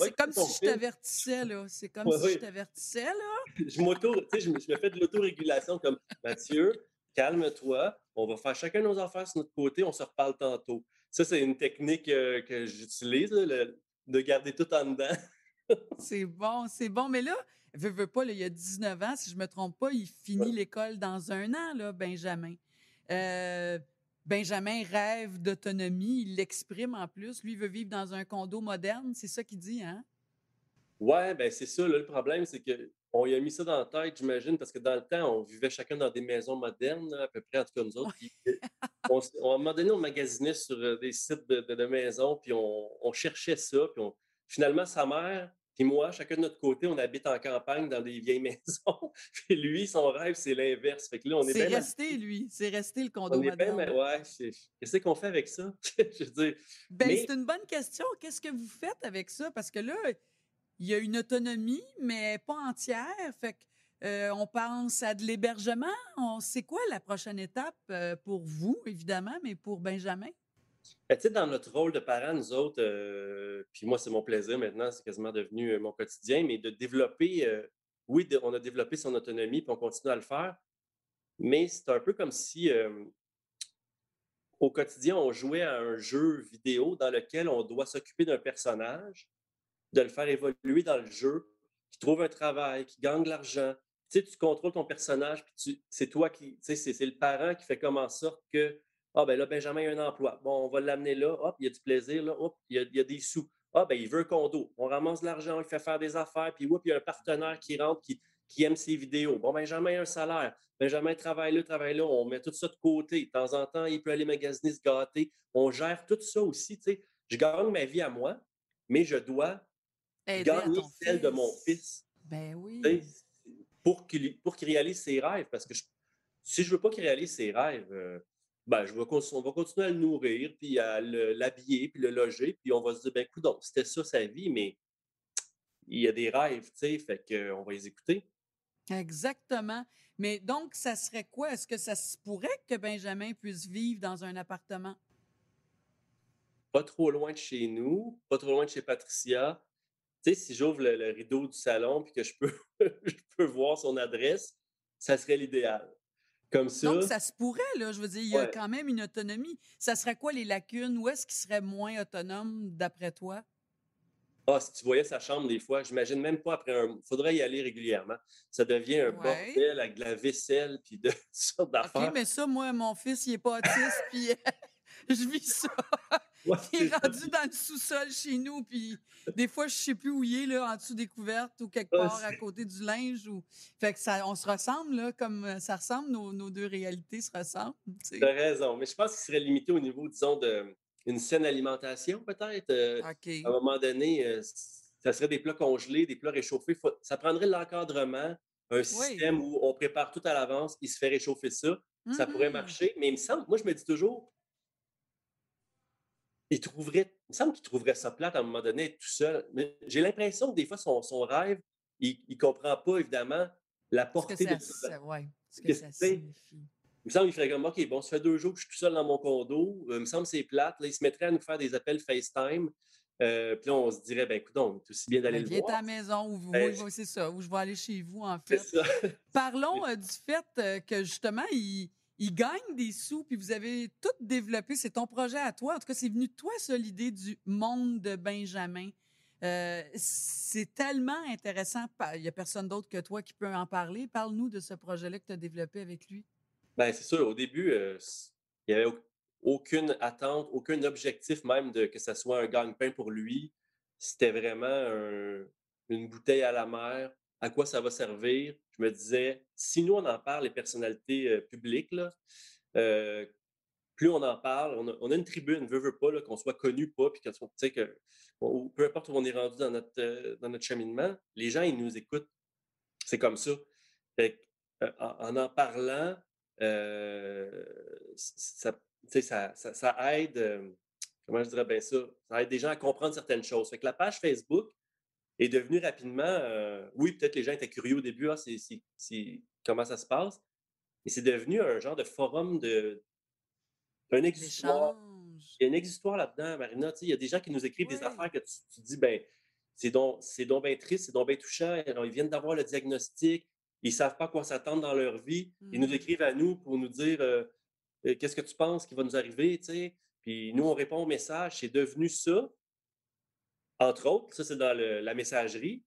va c'est comme écouter ton si je film. t'avertissais, là. C'est comme Oui, si je oui. t'avertissais, là. Je me fais de l'autorégulation comme Mathieu, calme-toi, on va faire chacun nos affaires sur notre côté, on se reparle tantôt. Ça, c'est une technique que j'utilise, là, de garder tout en dedans. C'est bon, c'est bon. Mais là, veux pas, là, il y a 19 ans, si je me trompe pas, il finit l'école dans 1 an, là, Benjamin. Euh, Benjamin rêve d'autonomie, il l'exprime en plus. Lui, il veut vivre dans un condo moderne, c'est ça qu'il dit, hein? Ouais, ben c'est ça, là, le problème, c'est qu'on lui a mis ça dans la tête, j'imagine, parce que dans le temps, on vivait chacun dans des maisons modernes, là, à peu près, en tout cas nous autres. Puis, à un moment donné, on magasinait sur des sites de maisons, puis on cherchait ça. Puis finalement, sa mère, puis moi, chacun de notre côté, on habite en campagne dans des vieilles maisons. Puis lui, son rêve, c'est l'inverse. Fait que là, on est C'est bien mal. resté, lui. C'est resté le On condo est bien moderne. ouais, qu'est-ce qu'on fait avec ça? Je veux dire, Ben, mais c'est une bonne question. Qu'est-ce que vous faites avec ça? Parce que là, il y a une autonomie, mais pas entière. Fait que, on pense à de l'hébergement. C'est quoi la prochaine étape pour vous, évidemment, mais pour Benjamin? ben, tu sais, dans notre rôle de parents, nous autres, puis moi, c'est mon plaisir maintenant, c'est quasiment devenu mon quotidien, mais de développer, oui, on a développé son autonomie, puis on continue à le faire, mais c'est un peu comme si, au quotidien, on jouait à un jeu vidéo dans lequel on doit s'occuper d'un personnage, de le faire évoluer dans le jeu, qui trouve un travail, qui gagne de l'argent. Tu sais, tu contrôles ton personnage, puis c'est toi qui, tu sais, c'est le parent qui fait comme en sorte que, ah ben là, Benjamin a un emploi. Bon, on va l'amener là, hop, il y a du plaisir, là, hop, il y a des sous. Ah ben, il veut un condo. On ramasse de l'argent, il fait faire des affaires, puis hop, il y a un partenaire qui rentre, qui aime ses vidéos. Bon, Benjamin a un salaire. Benjamin travaille là, on met tout ça de côté. De temps en temps, il peut aller magasiner, se gâter. On gère tout ça aussi, tu sais. Je gagne ma vie à moi, mais je dois Aider à gagner ton celle de mon fils. fils, Ben tu sais, oui. pour qu'il réalise ses rêves. Parce que si je veux pas qu'il réalise ses rêves, ben, on va continuer à le nourrir, puis à l'habiller, puis le loger, puis on va se dire, ben, coudonc, c'était ça sa vie, mais il y a des rêves, tu sais, fait qu'on va les écouter. Exactement. Mais donc, ça serait quoi? Est-ce que ça se pourrait que Benjamin puisse vivre dans un appartement? Pas trop loin de chez nous, pas trop loin de chez Patricia. Tu sais, si j'ouvre le rideau du salon, puis que je peux, je peux voir son adresse, ça serait l'idéal. Comme Donc, ça, ça se pourrait, là. Je veux dire, il y a ouais. quand même une autonomie. Ça serait quoi les lacunes? Où est-ce qu'il serait moins autonome, d'après toi? Ah, si tu voyais sa chambre des fois, j'imagine même pas après un. Faudrait y aller régulièrement. Ça devient un Ouais. bordel avec de la vaisselle puis de toutes sortes OK, d'affaires. mais ça, moi, mon fils, il est pas autiste, puis je vis ça. Ouais, Il c'est est ça. rendu dans le sous-sol chez nous, puis des fois, je sais plus où il est, là, en dessous des couvertes ou quelque Ah, part à côté du linge. Fait que ça, on se ressemble, là, comme ça ressemble, nos deux réalités se ressemblent, tu sais. T'as raison. Mais je pense qu'il serait limité au niveau, disons, une saine alimentation, peut-être. À un OK. moment donné, ça serait des plats congelés, des plats réchauffés. Ça prendrait de l'encadrement, un Oui. système où on prépare tout à l'avance, il se fait réchauffer ça. Ça pourrait Mhm. marcher. Mais il me semble, moi, je me dis toujours, il me semble qu'il trouverait ça plate à un moment donné, être tout seul. Mais j'ai l'impression que des fois, son rêve, il comprend pas, évidemment, la Ce que portée de ça. ouais, ce que Tu ça sais, signifie. il me semble qu'il ferait comme, OK, bon, ça fait 2 jours que je suis tout seul dans mon condo. Il me semble que c'est plate. Là, il se mettrait à nous faire des appels FaceTime. Puis là, on se dirait, ben, écoute, on est aussi bien d'aller Ben, le viens à voir. la maison, Ben, oui, c'est ça, où je vais aller chez vous, en c'est fait. ça. Parlons du fait que justement, il gagne des sous, puis vous avez tout développé. C'est ton projet à toi. En tout cas, c'est venu de toi, ça, l'idée du monde de Benjamin. C'est tellement intéressant. Il n'y a personne d'autre que toi qui peut en parler. Parle-nous de ce projet-là que tu as développé avec lui. Ben, c'est sûr, au début, il n'y avait aucune attente, aucun objectif même de que ça soit un gagne-pain pour lui. C'était vraiment une bouteille à la mer. À quoi ça va servir? Je me disais, si nous, on en parle, les personnalités publiques, là, euh, plus on en parle, on a une tribune, veut pas, là, qu'on soit connu pas, puis tu sais, peu importe où on est rendu dans notre cheminement, les gens, ils nous écoutent. C'est comme ça. Fait que, en parlant, euh, ça, tu sais, ça aide, comment je dirais bien ça, ça aide des gens à comprendre certaines choses. Fait que la page Facebook est devenue rapidement, oui, peut-être les gens étaient curieux au début, ah, comment ça se passe, mais c'est devenu un genre de forum d'un exutoire. D'échange. étrange. Il y a une histoire là-dedans, Marina. Il y a des gens qui nous écrivent des Oui. affaires que tu dis, ben, c'est donc bien triste, c'est donc bien touchant. Alors, ils viennent d'avoir le diagnostic, ils ne savent pas à quoi s'attendre dans leur vie. Ils nous écrivent à nous pour nous dire qu'est-ce que tu penses qui va nous arriver, tu sais. Puis nous, on répond au message. C'est devenu ça, entre autres. Ça, c'est dans la messagerie.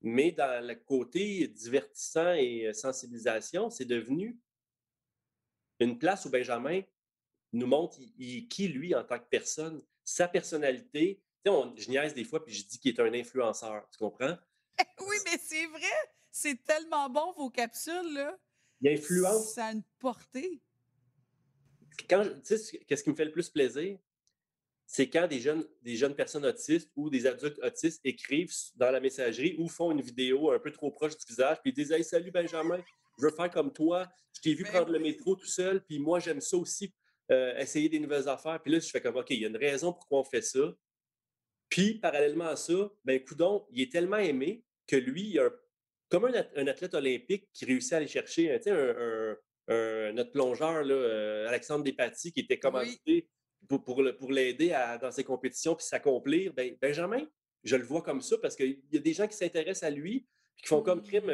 Mais dans le côté divertissant et sensibilisation, c'est devenu une place où Benjamin nous montre il est qui, lui, en tant que personne, sa personnalité. Tu sais, je niaise des fois, puis je dis qu'il est un influenceur, tu comprends? Oui, mais c'est vrai! C'est tellement bon, vos capsules, là. Il influence. Ça a une portée. Tu sais, qu'est-ce qui me fait le plus plaisir? C'est quand des jeunes personnes autistes ou des adultes autistes écrivent dans la messagerie ou font une vidéo un peu trop proche du visage, puis ils disent « Hey, salut Benjamin, je veux faire comme toi, je t'ai vu prendre le métro tout seul, puis moi, j'aime ça aussi, essayer des nouvelles affaires. » Puis là, je fais comme « OK, il y a une raison pourquoi on fait ça. » Puis, parallèlement à ça, ben coudonc, il est tellement aimé que lui, comme un athlète olympique qui réussit à aller chercher, tu sais, notre plongeur, là, Alexandre Despatie, qui était Oui. commandité pour l'aider dans ses compétitions puis s'accomplir. Ben, Benjamin, je le vois comme ça parce qu'il y a des gens qui s'intéressent à lui puis qui font comme crime,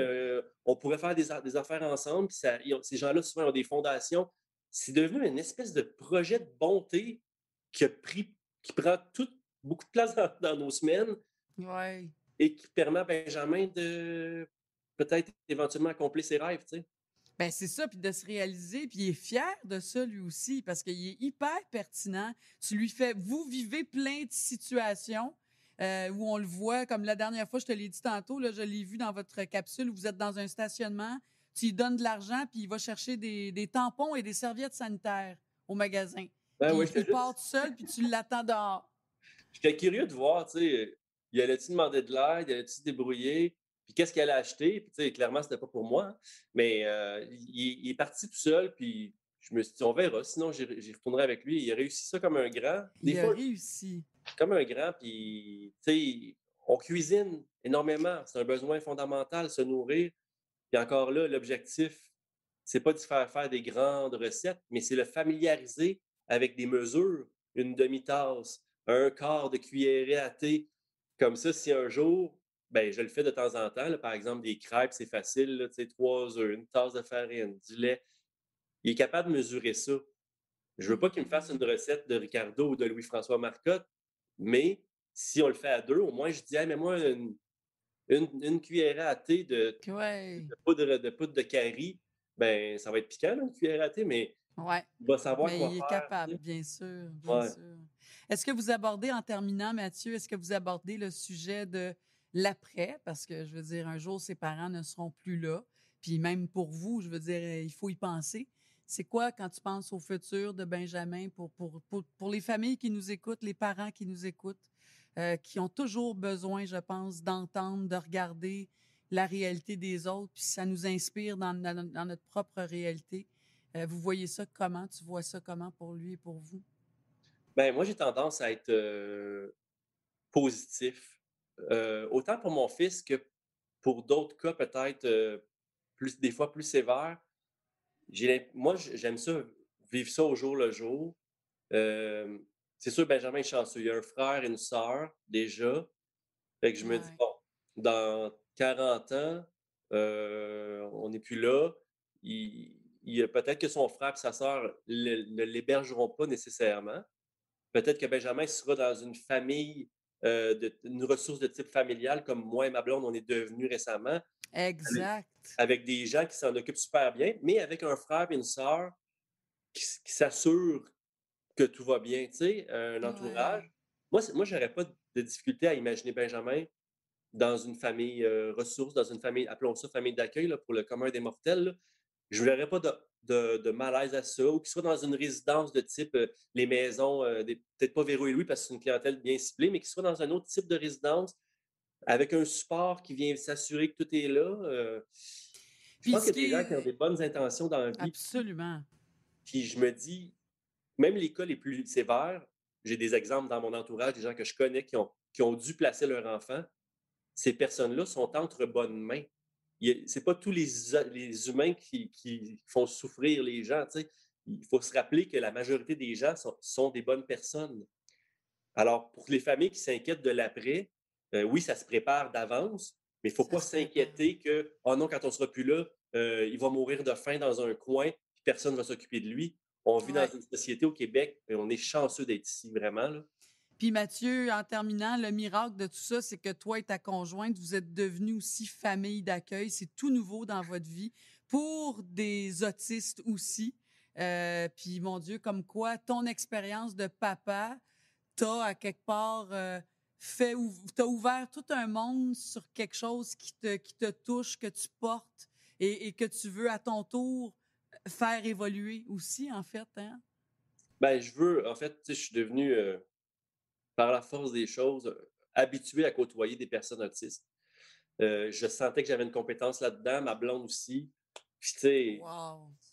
on pourrait faire des affaires ensemble. Puis ces gens-là, souvent, ont des fondations. C'est devenu une espèce de projet de bonté qui prend beaucoup de place dans nos semaines Ouais. et qui permet à Benjamin de peut-être éventuellement accomplir ses rêves, tu sais. Ben c'est ça, puis de se réaliser, puis il est fier de ça lui aussi, parce qu'il est hyper pertinent. Tu lui fais, vous vivez plein de situations où on le voit, comme la dernière fois, je te l'ai dit tantôt, là, je l'ai vu dans votre capsule, où vous êtes dans un stationnement, tu lui donnes de l'argent, puis il va chercher des tampons et des serviettes sanitaires au magasin. Ben Puis oui, il part tout seul, puis tu l'attends dehors. j'étais curieux de voir, tu sais, il allait-tu demander de l'aide, il allait-tu se débrouiller, puis qu'est-ce qu'il allait acheter, puis tu sais, clairement, c'était pas pour moi, hein, mais il est parti tout seul, puis je me suis dit, on verra, sinon j'y retournerai avec lui. Il a réussi ça comme un grand. Des Il a fois, réussi. comme un grand, puis tu sais, on cuisine énormément, c'est un besoin fondamental, se nourrir, puis encore là, l'objectif, c'est pas de faire des grandes recettes, mais c'est le familiariser avec des mesures, une demi-tasse, un quart de cuillerée à thé. Comme ça, si un jour, ben, je le fais de temps en temps, là, par exemple, des crêpes, c'est facile, là, tu sais, 3 œufs, une tasse de farine, du lait. Il est capable de mesurer ça. Je veux pas qu'il me fasse une recette de Ricardo ou de Louis-François Marcotte, mais si on le fait à deux, au moins je dis, hey, mets-moi une cuillerée à thé Ouais. de poudre de curry, ben ça va être piquant, là, une cuillère à thé, mais Ouais. il va savoir Mais quoi il est faire, tu capable, sais. bien sûr, bien Ouais. sûr. Est-ce que vous abordez, en terminant, Mathieu, est-ce que vous abordez le sujet de l'après? Parce que, je veux dire, un jour, ses parents ne seront plus là. Puis même pour vous, je veux dire, il faut y penser. C'est quoi, quand tu penses au futur de Benjamin, pour les familles qui nous écoutent, les parents qui nous écoutent, qui ont toujours besoin, je pense, d'entendre, de regarder la réalité des autres, puis ça nous inspire dans notre propre réalité. Vous voyez ça comment? Tu vois ça comment pour lui et pour vous? Ben, moi, j'ai tendance à être positif. Autant pour mon fils que pour d'autres cas, peut-être des fois plus sévères. Moi, j'aime ça, vivre ça au jour le jour. Euh, c'est sûr, Benjamin est chanceux. Il a un frère et une sœur déjà. Fait que je me dis, Ouais. bon, dans 40 ans, on n'est plus là. Peut-être que son frère et sa sœur ne l'hébergeront pas nécessairement. Peut-être que Benjamin sera dans une famille, une ressource de type familial, comme moi et ma blonde, on est devenus récemment, avec, Exact. avec des gens qui s'en occupent super bien, mais avec un frère et une sœur qui s'assurent que tout va bien, tu sais, un entourage. Ouais. Moi, j'aurais pas de difficulté à imaginer Benjamin dans une famille ressource, dans une famille, appelons ça famille d'accueil là, pour le commun des mortels. Là. Je ne verrais pas de malaise à ça, ou qu'il soit dans une résidence de type les maisons, peut-être pas Véro et Louis parce que c'est une clientèle bien ciblée, mais qu'il soit dans un autre type de résidence avec un support qui vient s'assurer que tout est là. Je Puis pense ce qu'il y a qui des gens qui ont est... des bonnes intentions dans la vie. Absolument. Puis je me dis, même les cas les plus sévères, j'ai des exemples dans mon entourage, des gens que je connais qui ont dû placer leur enfant. Ces personnes-là sont entre bonnes mains. C'est pas tous les humains qui font souffrir les gens. Tu sais. il faut se rappeler que la majorité des gens sont des bonnes personnes. Alors, pour les familles qui s'inquiètent de l'après, oui, ça se prépare d'avance, mais il ne faut pas s'inquiéter que, oh non, quand on ne sera plus là, il va mourir de faim dans un coin, puis personne ne va s'occuper de lui. On vit dans une société au Québec, et on est chanceux d'être ici, vraiment, là. Puis Mathieu, en terminant, le miracle de tout ça, c'est que toi et ta conjointe, vous êtes devenus aussi famille d'accueil. C'est tout nouveau dans votre vie pour des autistes aussi. Puis mon Dieu, comme quoi ton expérience de papa t'a à quelque part t'as ouvert tout un monde sur quelque chose qui te touche, que tu portes et que tu veux à ton tour faire évoluer aussi, en fait, hein? Ben, en fait, tu sais, je suis devenu, par la force des choses, habitué à côtoyer des personnes autistes. Je sentais que j'avais une compétence là-dedans, ma blonde aussi. Puis, tu sais,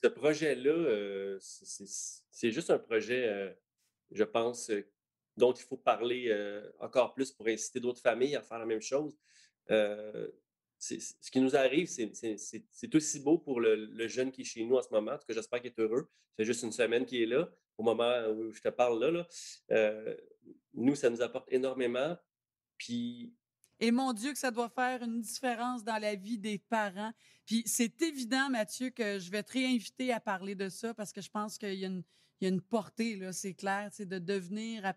ce projet-là, c'est juste un projet, je pense, dont il faut parler encore plus pour inciter d'autres familles à faire la même chose. Euh, ce qui nous arrive, c'est aussi beau pour le jeune qui est chez nous en ce moment. En tout cas, j'espère qu'il est heureux. C'est juste une semaine qu'il est là, au moment où je te parle là. Nous, ça nous apporte énormément. Puis, et mon Dieu, que ça doit faire une différence dans la vie des parents. Puis c'est évident, Mathieu, que je vais te réinviter à parler de ça parce que je pense qu'il y a une portée, là, c'est clair, de devenir...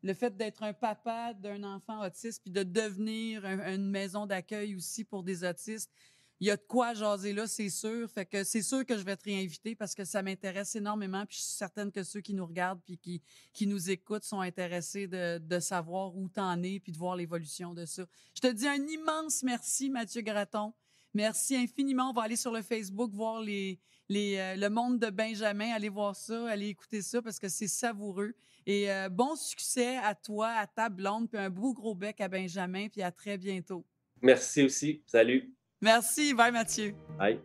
Le fait d'être un papa d'un enfant autiste puis de devenir une maison d'accueil aussi pour des autistes, il y a de quoi jaser là, c'est sûr. Fait que c'est sûr que je vais te réinviter parce que ça m'intéresse énormément. Puis je suis certaine que ceux qui nous regardent puis qui nous écoutent sont intéressés de savoir où t'en es puis de voir l'évolution de ça. Je te dis un immense merci, Mathieu Gratton. Merci infiniment. On va aller sur le Facebook voir le monde de Benjamin. Allez voir ça, allez écouter ça parce que c'est savoureux. Et bon succès à toi, à ta blonde, puis un beau gros bec à Benjamin, puis à très bientôt. merci aussi. Salut. Merci. Bye, Mathieu. Bye.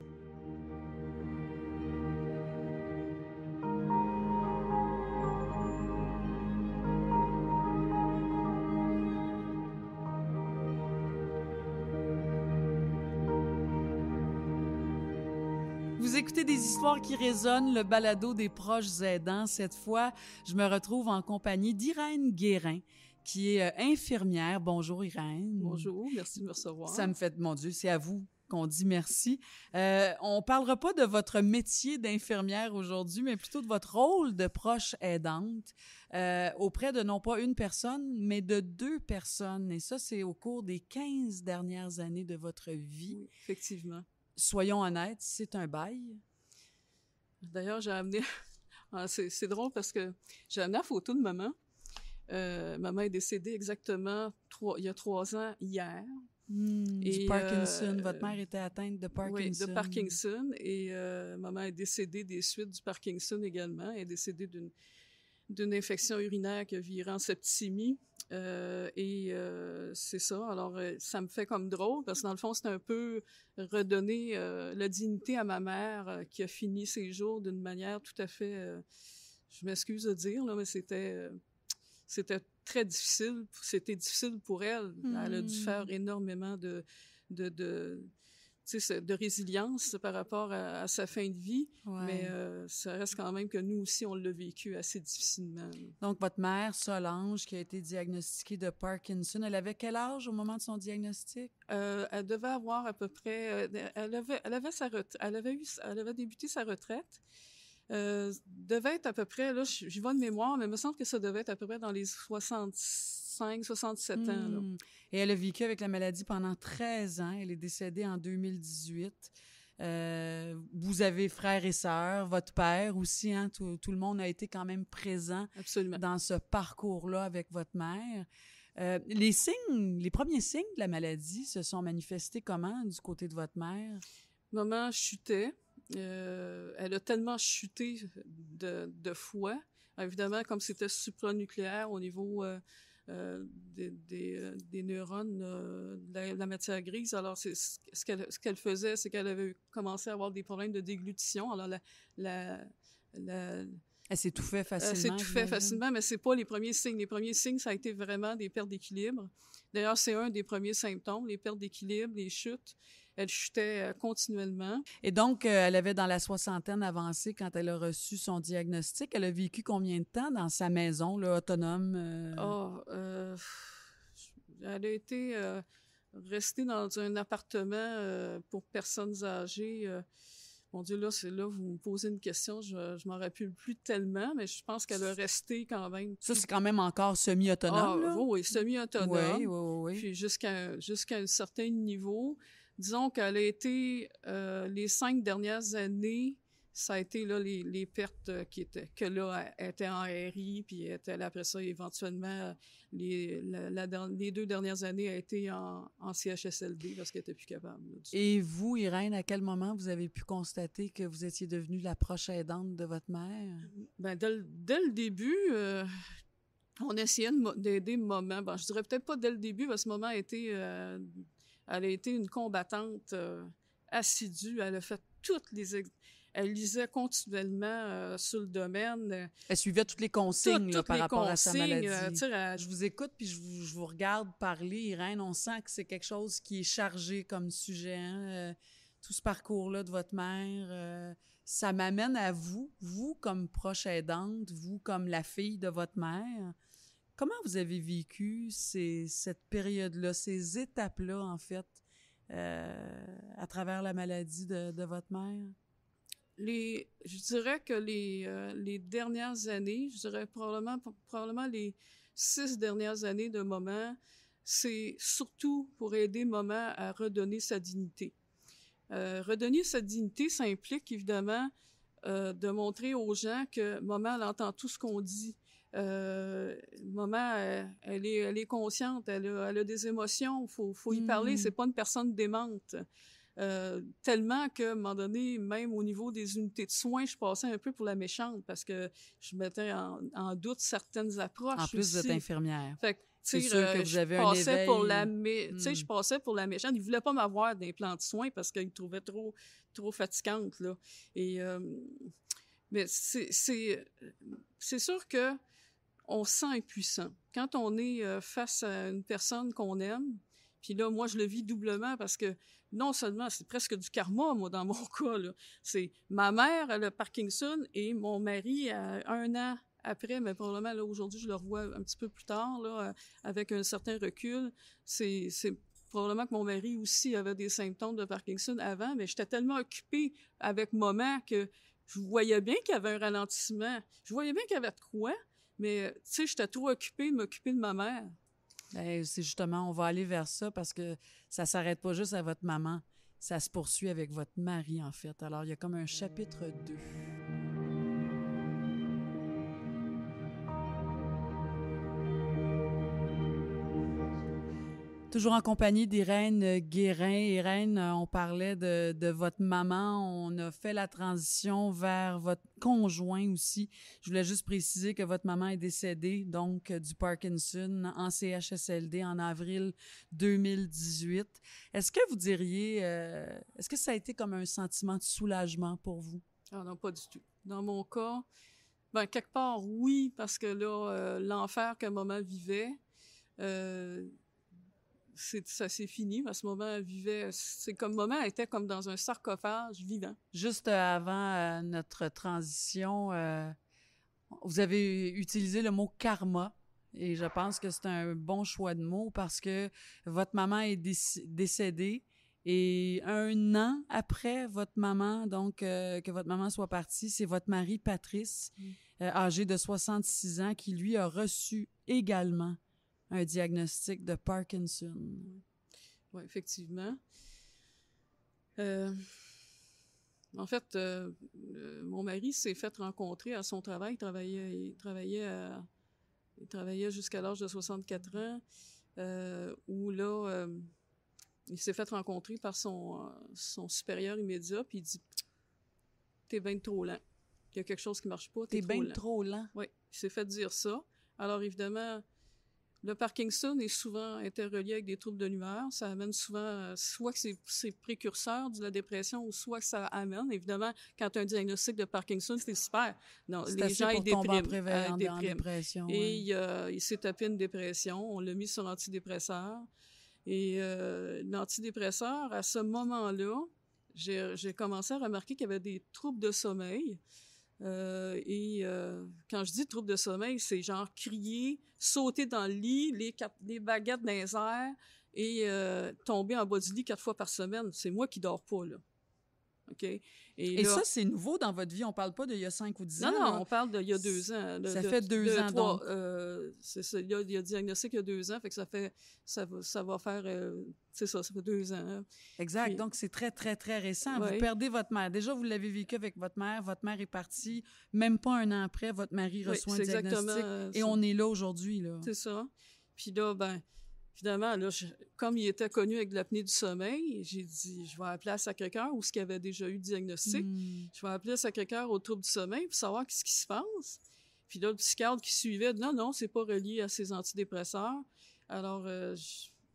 Vous écoutez des histoires qui résonnent, le balado des proches aidants. Cette fois, je me retrouve en compagnie d'Irène Guérin, qui est infirmière. Bonjour, Irène. Bonjour, merci de me recevoir. Ça me fait, mon Dieu, c'est à vous qu'on dit merci. On parlera pas de votre métier d'infirmière aujourd'hui, mais plutôt de votre rôle de proche aidante auprès de non pas une personne, mais de 2 personnes. Et ça, c'est au cours des 15 dernières années de votre vie. Oui, effectivement. Soyons honnêtes, c'est un bail. D'ailleurs, j'ai amené... c'est drôle parce que j'ai amené la photo de maman. Maman est décédée exactement il y a 3 ans hier. Du Parkinson. Votre mère était atteinte de Parkinson. Oui, de Parkinson. Et maman est décédée des suites du Parkinson également. Elle est décédée d'une infection urinaire qui a viré en septicémie. C'est ça. Alors, ça me fait comme drôle parce que dans le fond, c'est un peu redonner la dignité à ma mère qui a fini ses jours d'une manière tout à fait... je m'excuse de dire, là, mais c'était très difficile. C'était difficile pour elle. Elle a dû faire énormément de résilience par rapport à sa fin de vie, mais ça reste quand même que nous aussi, on l'a vécu assez difficilement. Donc, votre mère, Solange, qui a été diagnostiquée de Parkinson, elle avait quel âge au moment de son diagnostic? Elle devait avoir à peu près... Elle avait débuté sa retraite. Devait être à peu près, là, j'y vais de mémoire, mais il me semble que ça devait être à peu près dans les 65, 67 ans. Là. Et elle a vécu avec la maladie pendant 13 ans. Elle est décédée en 2018. Vous avez frères et sœurs, votre père aussi, hein? Tout le monde a été quand même présent Absolument. Dans ce parcours-là avec votre mère. Les premiers signes de la maladie se sont manifestés comment du côté de votre mère? Maman chutait. Elle a tellement chuté de foie. Évidemment, comme c'était supranucléaire au niveau des neurones, de la matière grise, alors ce qu'elle faisait, c'est qu'elle avait commencé à avoir des problèmes de déglutition. Alors, elle s'étouffait facilement. Elle s'étouffait facilement, mais c'est pas les premiers signes. Les premiers signes, ça a été vraiment des pertes d'équilibre. D'ailleurs, c'est un des premiers symptômes, les pertes d'équilibre, les chutes. elle chutait continuellement. Et donc, elle avait dans la soixantaine avancée quand elle a reçu son diagnostic. Elle a vécu combien de temps dans sa maison, là, autonome? Elle a été restée dans un appartement pour personnes âgées. Mon Dieu, là, vous me posez une question, je m'en rappelle plus tellement, mais je pense qu'elle a resté quand même. Ça, c'est quand même encore semi-autonome, là? Oui, semi-autonome. Oui. Puis jusqu'à un certain niveau. Disons qu'elle a été, les 5 dernières années, ça a été là, les pertes que là, elle était en RI, puis elle était là, après ça, éventuellement, les 2 dernières années, elle a été en CHSLD parce qu'elle n'était plus capable. Là, Et vous, Irène, à quel moment vous avez pu constater que vous étiez devenue la proche aidante de votre mère? Ben, dès le début, on essayait d'aider maman. Bon, je dirais peut-être pas dès le début, parce que maman elle a été une combattante assidue. Elle a fait elle lisait continuellement sur le domaine. Elle suivait toutes les consignes Toutes par les rapport à sa maladie. Je vous écoute puis je vous regarde parler, Irène. On sent que c'est quelque chose qui est chargé comme sujet. Hein? Tout ce parcours-là de votre mère, ça m'amène à vous comme proche aidante, vous comme la fille de votre mère. Comment vous avez vécu cette période-là, ces étapes-là, en fait, à travers la maladie de votre mère? Je dirais que les dernières années, je dirais probablement les 6 dernières années de maman, c'est surtout pour aider maman à redonner sa dignité. Redonner sa dignité, ça implique évidemment de montrer aux gens que maman, elle entend tout ce qu'on dit. Maman, elle est consciente, elle a des émotions, faut y parler, c'est pas une personne démente. Tellement qu'à un moment donné, même au niveau des unités de soins, je passais un peu pour la méchante parce que je mettais en doute certaines approches. En plus, vous êtes infirmière. Fait que, c'est sûr que vous avez un éveil. Je passais pour la méchante. Ils voulaient pas m'avoir d'implant de soins parce qu'ils me trouvaient trop fatigante, là. Et, mais c'est sûr que on se sent impuissant. Quand on est face à une personne qu'on aime, puis là, moi, je le vis doublement parce que non seulement, c'est presque du karma, moi, dans mon cas, là. C'est ma mère, elle a Parkinson, et mon mari, 1 an après, mais probablement, là, aujourd'hui, je le revois un petit peu plus tard, là, avec un certain recul. C'est probablement que mon mari aussi avait des symptômes de Parkinson avant, mais j'étais tellement occupée avec maman que je voyais bien qu'il y avait un ralentissement. Je voyais bien qu'il y avait de quoi, mais, tu sais, j'étais trop occupée de m'occuper de ma mère. Bien, c'est justement, on va aller vers ça parce que ça s'arrête pas juste à votre maman. Ça se poursuit avec votre mari, en fait. Alors, il y a comme un chapitre 2. Toujours en compagnie d'Irène Guérin. Irène, on parlait de votre maman. On a fait la transition vers votre conjoint aussi. Je voulais juste préciser que votre maman est décédée, donc, du Parkinson en CHSLD en avril 2018. Est-ce que vous diriez, est-ce que ça a été comme un sentiment de soulagement pour vous? Ah non, pas du tout. Dans mon cas, ben, quelque part, oui, parce que là, l'enfer que maman vivait, ça s'est fini. À ce moment, elle vivait... C'est comme maman, elle était comme dans un sarcophage vivant. Juste avant notre transition, vous avez utilisé le mot karma. Et je pense que c'est un bon choix de mots parce que votre maman est décédée. Et 1 an après votre maman, donc que votre maman soit partie, c'est votre mari, Patrice, âgé de 66 ans, qui lui a reçu également un diagnostic de Parkinson. Oui, effectivement. En fait, mon mari s'est fait rencontrer à son travail. Il travaillait jusqu'à l'âge de 64 ans, où là, il s'est fait rencontrer par son supérieur immédiat, puis il dit « T'es bien trop lent. Il y a quelque chose qui marche pas, t'es bien trop lent. » Oui, il s'est fait dire ça. Alors, évidemment, le Parkinson est souvent interrelié avec des troubles de l'humeur. Ça amène souvent, soit que c'est précurseur de la dépression, ou soit que ça amène. Évidemment, quand tu as un diagnostic de Parkinson, c'est super. Non, c'est les gens, ils dépriment. En dépression. Et il s'est tapé une dépression. On l'a mis sur antidépresseur. Et l'antidépresseur, à ce moment-là, j'ai commencé à remarquer qu'il y avait des troubles de sommeil. Quand je dis troubles de sommeil, c'est genre crier, sauter dans le lit, les baguettes dans les airs et tomber en bas du lit 4 fois par semaine. C'est moi qui dors pas, là. OK? Et là, ça, c'est nouveau dans votre vie. On parle pas d'il y a 5 ou 10 ans. Non, on parle d'il y a 2 ans. Ça fait 2 ans, 3, donc. C'est ça, il y a diagnostic il y a 2 ans, fait que ça va faire, c'est ça fait 2 ans. Hein. Exact, Puis, donc c'est très, très, très récent. ouais. Vous perdez votre mère. Déjà, vous l'avez vécu avec votre mère est partie. Même pas un an après, votre mari reçoit un diagnostic. Et on est là aujourd'hui, là. C'est ça. Puis là, finalement, là, comme il était connu avec l'apnée du sommeil, j'ai dit, je vais appeler à Sacré-Cœur, où ce qu'il avait déjà eu diagnostic. Je vais appeler à Sacré-Cœur au trouble du sommeil pour savoir ce qui se passe. Puis là, le psychiatre qui suivait, non, c'est pas relié à ces antidépresseurs. Alors, tu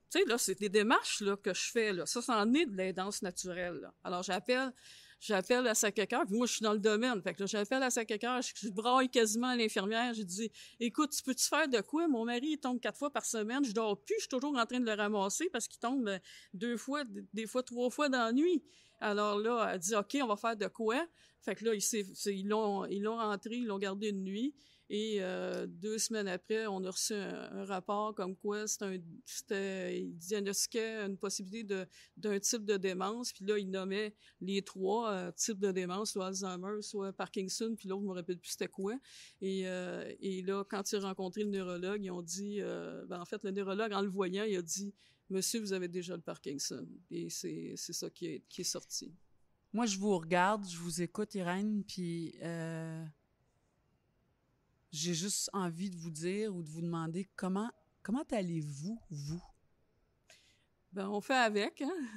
sais, là, c'est des démarches là, que je fais. Là. Ça en est de l'aidance naturelle. Là. Alors, j'appelle à Sacré-Cœur, puis moi, je suis dans le domaine. Fait que là, j'appelle à Sacré-Cœur, je braille quasiment à l'infirmière. J'ai dit, écoute, tu peux-tu faire de quoi? Mon mari, il tombe 4 fois par semaine. Je dors plus, je suis toujours en train de le ramasser parce qu'il tombe 2 fois, des fois 3 fois dans la nuit. Alors là, elle dit, OK, on va faire de quoi? Fait que là, ils l'ont rentré, ils l'ont gardé une nuit. Et 2 semaines après, on a reçu un rapport comme quoi il diagnostiquait une possibilité d'un type de démence. Puis là, il nommait les 3 types de démence, soit Alzheimer, soit Parkinson, puis l'autre, je me rappelle plus c'était quoi. Et là, quand il a rencontré le neurologue, ils ont dit, en fait, le neurologue, en le voyant, il a dit, monsieur, vous avez déjà le Parkinson. Et c'est ça qui est sorti. Moi, je vous regarde, je vous écoute, Irène, puis j'ai juste envie de vous dire ou de vous demander comment allez-vous, vous? On fait avec, hein?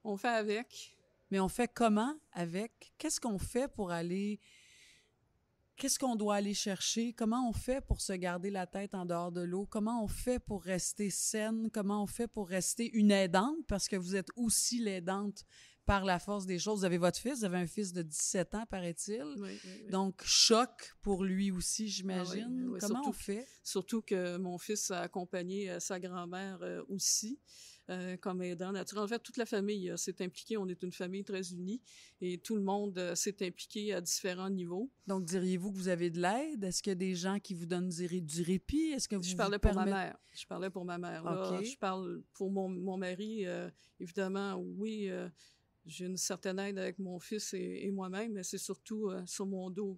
On fait avec. Mais on fait comment avec? Qu'est-ce qu'on fait pour aller... Qu'est-ce qu'on doit aller chercher? Comment on fait pour se garder la tête en dehors de l'eau? Comment on fait pour rester saine? Comment on fait pour rester une aidante? Parce que vous êtes aussi l'aidante par la force des choses. Vous avez votre fils, vous avez un fils de 17 ans, paraît-il. Oui. Donc, choc pour lui aussi, j'imagine. Ah oui, comment on fait? Surtout que mon fils a accompagné sa grand-mère aussi. Comme aidant naturel. En fait, toute la famille s'est impliquée. On est une famille très unie et tout le monde s'est impliqué à différents niveaux. Donc, diriez-vous que vous avez de l'aide? Est-ce qu'il y a des gens qui vous donnent du répit? Est-ce que vous Je parlais pour ma mère. Je parlais pour ma mère. Là, okay. Je parle pour mon mari. Évidemment, oui, j'ai une certaine aide avec mon fils et moi-même, mais c'est surtout sur mon dos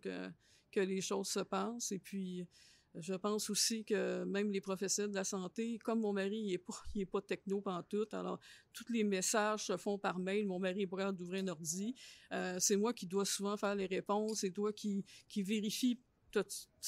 que les choses se passent. Et puis, je pense aussi que même les professionnels de la santé, comme mon mari, il est pas techno pantoute, alors tous les messages se font par mail. Mon mari est pas capable d'ouvrir un ordi. C'est moi qui dois souvent faire les réponses. C'est toi qui vérifie.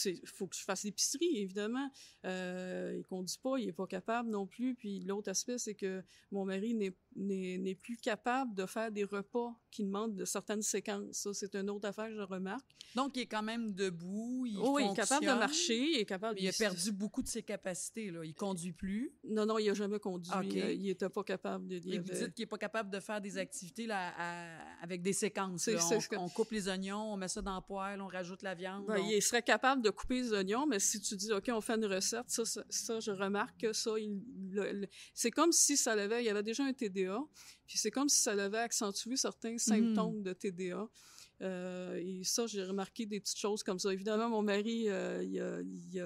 Il faut que je fasse l'épicerie, évidemment. Il conduit pas, il est pas capable non plus. Puis l'autre aspect, c'est que mon mari n'est plus capable de faire des repas qui demandent de certaines séquences. Ça, c'est une autre affaire que je remarque. Donc, il est quand même debout, il est capable de marcher, il est capable... Mais il a perdu beaucoup de ses capacités, là. Il conduit plus. Non, il n'a jamais conduit. Okay. Il n'était pas capable. Et vous dites qu'il n'est pas capable de faire des activités là, avec des séquences. On coupe les oignons, on met ça dans la poêle, on rajoute la viande. Il serait capable de couper les oignons, mais si tu dis, OK, on fait une recette, ça je remarque que ça, c'est comme si il y avait déjà un TDA, puis c'est comme si ça avait accentué certains symptômes de TDA. Et ça, j'ai remarqué des petites choses comme ça. Évidemment, mon mari, il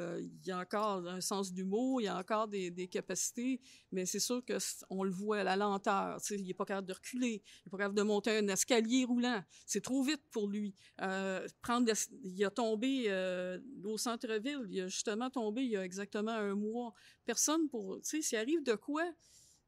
a encore un sens d'humour, il a encore des capacités, mais c'est sûr qu'on le voit à la lenteur. Tu sais, il n'est pas capable de reculer, il n'est pas capable de monter un escalier roulant. C'est trop vite pour lui. Il a tombé au centre-ville, il a justement tombé il y a exactement 1 mois. Personne pour... Tu sais, s'il arrive de quoi...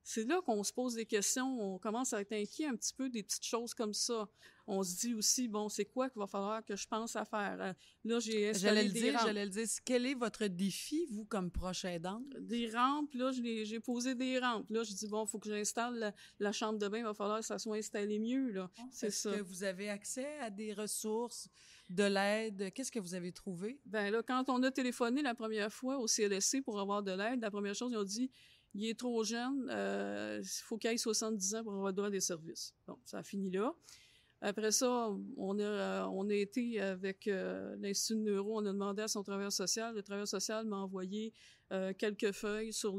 C'est là qu'on se pose des questions, on commence à être inquiet un petit peu des petites choses comme ça. On se dit aussi, bon, c'est quoi qu'il va falloir que je pense à faire? Là, j'ai installé des rampes. J'allais le dire. Quel est votre défi, vous, comme proche aidante? Des rampes, là, j'ai posé des rampes. Là, je dis, bon, il faut que j'installe la chambre de bain, il va falloir que ça soit installé mieux, là. C'est ça. Est-ce que vous avez accès à des ressources, de l'aide? Qu'est-ce que vous avez trouvé? Là, quand on a téléphoné la première fois au CLSC pour avoir de l'aide, la première chose, ils ont dit, il est trop jeune, il faut qu'il ait 70 ans pour avoir droit à des services. Bon, ça a fini là. Après ça, on a été avec l'Institut de Neuro, on a demandé à son travailleur social. Le travailleur social m'a envoyé quelques feuilles sur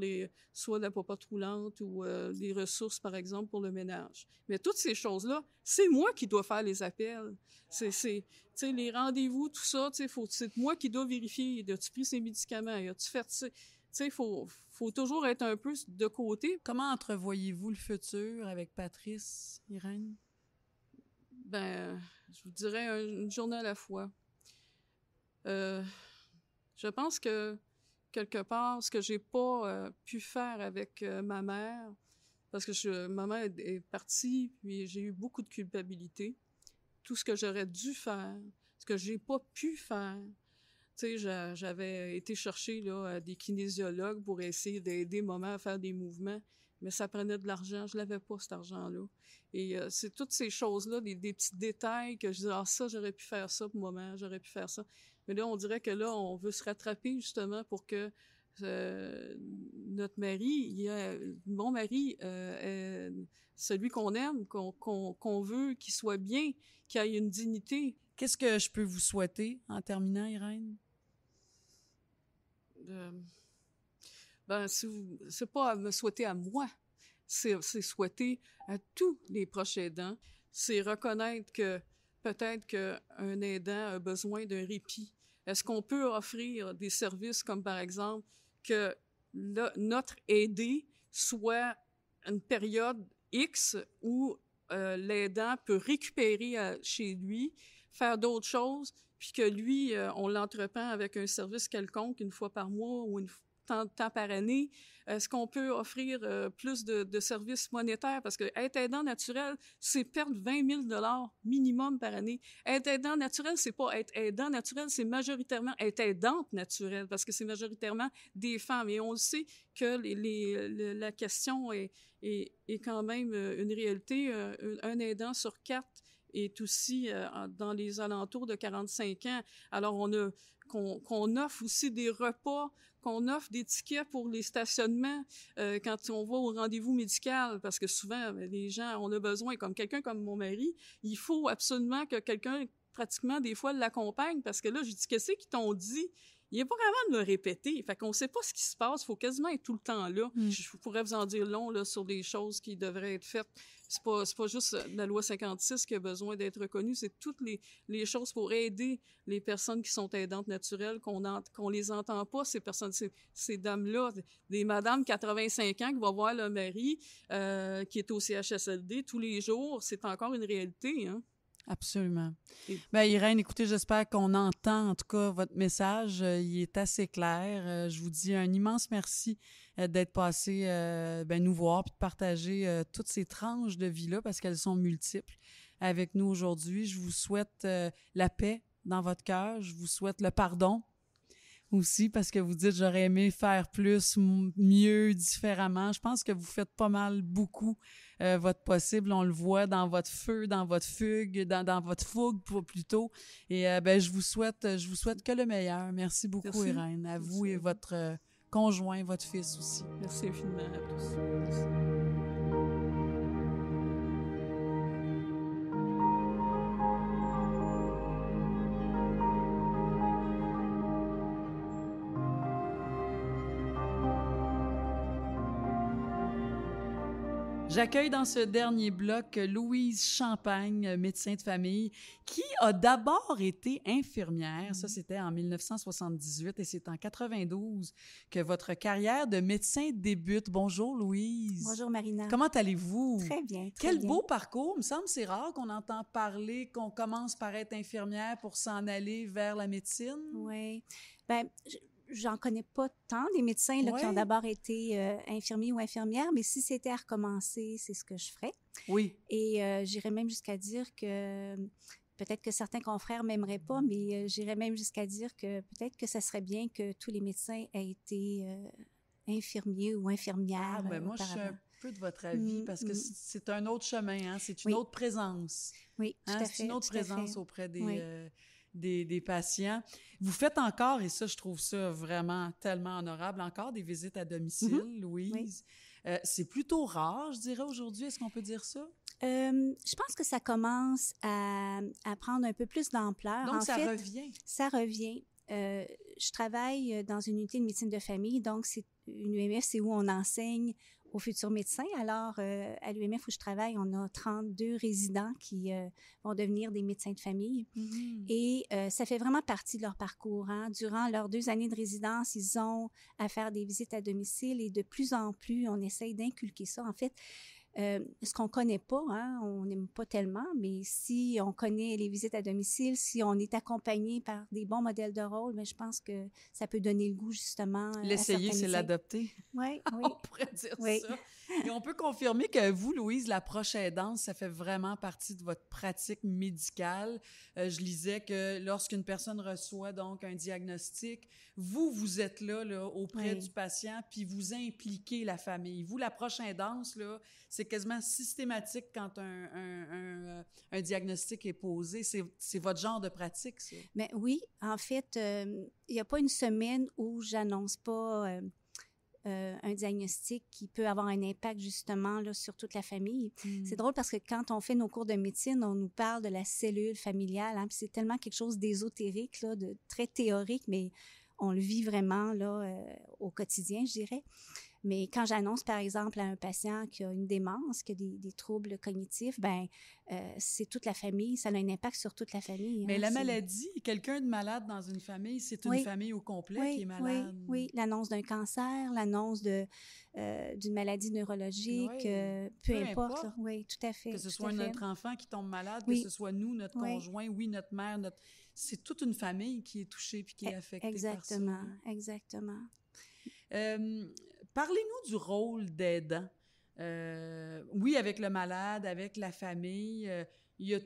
soit la popote roulante ou des ressources, par exemple, pour le ménage. Mais toutes ces choses-là, c'est moi qui dois faire les appels. Tu sais, les rendez-vous, tout ça, tu sais, c'est moi qui dois vérifier. As-tu pris ces médicaments? As-tu fait ça? Tu sais, faut toujours être un peu de côté. Comment entrevoyez-vous le futur avec Patrice, Irène? Ben, je vous dirais une journée à la fois. Je pense que, quelque part, ce que j'ai pas pu faire avec ma mère, parce que ma mère est partie, puis j'ai eu beaucoup de culpabilité. Tout ce que j'aurais dû faire, ce que j'ai pas pu faire. Tu sais, j'avais été chercher là, des kinésiologues pour essayer d'aider maman à faire des mouvements, mais ça prenait de l'argent. Je l'avais pas, cet argent-là. Et c'est toutes ces choses-là, des petits détails que je disais, ça, j'aurais pu faire ça pour maman, j'aurais pu faire ça. Mais là, on dirait que là, on veut se rattraper justement pour que notre mari, mon mari, celui qu'on aime, qu'on veut, qu'il soit bien, qu'il ait une dignité. Qu'est-ce que je peux vous souhaiter en terminant, Irène? C'est pas à me souhaiter à moi, c'est souhaiter à tous les proches aidants. C'est reconnaître que peut-être qu'un aidant a besoin d'un répit. Est-ce qu'on peut offrir des services comme, par exemple, que notre aidé soit une période X où l'aidant peut récupérer chez lui, faire d'autres choses, puis que lui, on l'entreprend avec un service quelconque, une fois par mois ou temps par année. Est-ce qu'on peut offrir plus de services monétaires? Parce que être aidant naturel, c'est perdre 20 000 $ minimum par année. Être aidant naturel, c'est pas être aidant naturel, c'est majoritairement être aidante naturelle, parce que c'est majoritairement des femmes. Et on le sait que la question est quand même une réalité. Un aidant sur 4 est aussi dans les alentours de 45 ans. Alors, qu'on offre aussi des repas, qu'on offre des tickets pour les stationnements quand on va au rendez-vous médical, parce que souvent, les gens, on a besoin, comme quelqu'un comme mon mari, il faut absolument que quelqu'un, pratiquement, des fois, l'accompagne, parce que là, je dis, qu'est-ce qu'ils t'ont dit? Il n'est pas capable de me répéter. Fait qu'on ne sait pas ce qui se passe. Il faut quasiment être tout le temps là. Je pourrais vous en dire long là, sur des choses qui devraient être faites. C'est pas juste la loi 56 qui a besoin d'être reconnue, c'est toutes les choses pour aider les personnes qui sont aidantes naturelles, qu'on les entend pas, ces personnes, ces dames-là, des madames 85 ans qui vont voir leur mari qui est au CHSLD tous les jours. C'est encore une réalité, hein? Absolument. Bien, Irène, écoutez, j'espère qu'on entend en tout cas votre message. Il est assez clair. Je vous dis un immense merci d'être passé nous voir puis de partager toutes ces tranches de vie-là parce qu'elles sont multiples avec nous aujourd'hui. Je vous souhaite la paix dans votre cœur. Je vous souhaite le pardon aussi parce que vous dites j'aurais aimé faire plus, mieux, différemment. Je pense que vous faites pas mal, beaucoup votre possible. On le voit dans votre feu, dans votre fugue, dans votre fougue plutôt. Et je vous souhaite que le meilleur. Merci beaucoup, Irène. À vous et votre conjoint, votre fils aussi. Merci infiniment à tous. Merci. J'accueille dans ce dernier bloc Louise Champagne, médecin de famille, qui a d'abord été infirmière. Ça, c'était en 1978 et c'est en 92 que votre carrière de médecin débute. Bonjour, Louise. Bonjour, Marina. Comment allez-vous? Très bien, Quel beau parcours. Il me semble que c'est rare qu'on entend parler qu'on commence par être infirmière pour s'en aller vers la médecine. Oui. J'en connais pas tant des médecins qui ont d'abord été infirmiers ou infirmières, mais si c'était à recommencer, c'est ce que je ferais. Oui. Et j'irais même jusqu'à dire que peut-être que certains confrères m'aimeraient pas, mais j'irais même jusqu'à dire que peut-être que ça serait bien que tous les médecins aient été infirmiers ou infirmières. Moi, je suis un peu de votre avis parce que c'est un autre chemin, hein? C'est une autre présence. Oui, tout à fait. C'est une autre présence auprès des patients. Vous faites encore, et ça, je trouve ça vraiment tellement honorable, encore des visites à domicile, Louise. Oui. C'est plutôt rare, je dirais, aujourd'hui. Est-ce qu'on peut dire ça? Je pense que ça commence à prendre un peu plus d'ampleur. Donc, en ça fait, revient. Ça revient. Je travaille dans une unité de médecine de famille, donc c'est une UMF, c'est où on enseigne aux futurs médecins. Alors, à l'UMF où je travaille, on a 32 résidents qui vont devenir des médecins de famille. Et ça fait vraiment partie de leur parcours. Hein. Durant leurs 2 années de résidence, ils ont à faire des visites à domicile et de plus en plus, on essaye d'inculquer ça. En fait, ce qu'on connaît pas, hein, on n'aime pas tellement, mais si on connaît les visites à domicile, si on est accompagné par des bons modèles de rôle, mais je pense que ça peut donner le goût justement. L'essayer, c'est l'adopter. Oui, oui. On pourrait dire ça. Et on peut confirmer que vous, Louise, la proche aidance, ça fait vraiment partie de votre pratique médicale. Je lisais que lorsqu'une personne reçoit donc un diagnostic, vous êtes là auprès du patient, puis vous impliquez la famille. Vous, la proche aidance, là, c'est quasiment systématique quand un diagnostic est posé. C'est votre genre de pratique, ça? Mais oui, en fait, il n'y a pas une semaine où j'annonce pas un diagnostic qui peut avoir un impact justement là, sur toute la famille. C'est drôle parce que quand on fait nos cours de médecine, on nous parle de la cellule familiale, hein, puis c'est tellement quelque chose d'ésotérique, là, de très théorique, mais on le vit vraiment là, au quotidien, je dirais. Mais quand j'annonce, par exemple, à un patient qui a une démence, qui a des troubles cognitifs, c'est toute la famille, ça a un impact sur toute la famille. Mais hein, la maladie, quelqu'un de malade dans une famille, c'est une famille au complet qui est malade. Oui, l'annonce d'un cancer, l'annonce d'une maladie neurologique, peu importe. Là. Oui, tout à fait. Que ce soit notre enfant qui tombe malade, que ce soit nous, notre conjoint, notre mère, c'est toute une famille qui est touchée puis qui est affectée par ça. Exactement. Parlez-nous du rôle d'aidant. Oui, avec le malade, avec la famille, il y a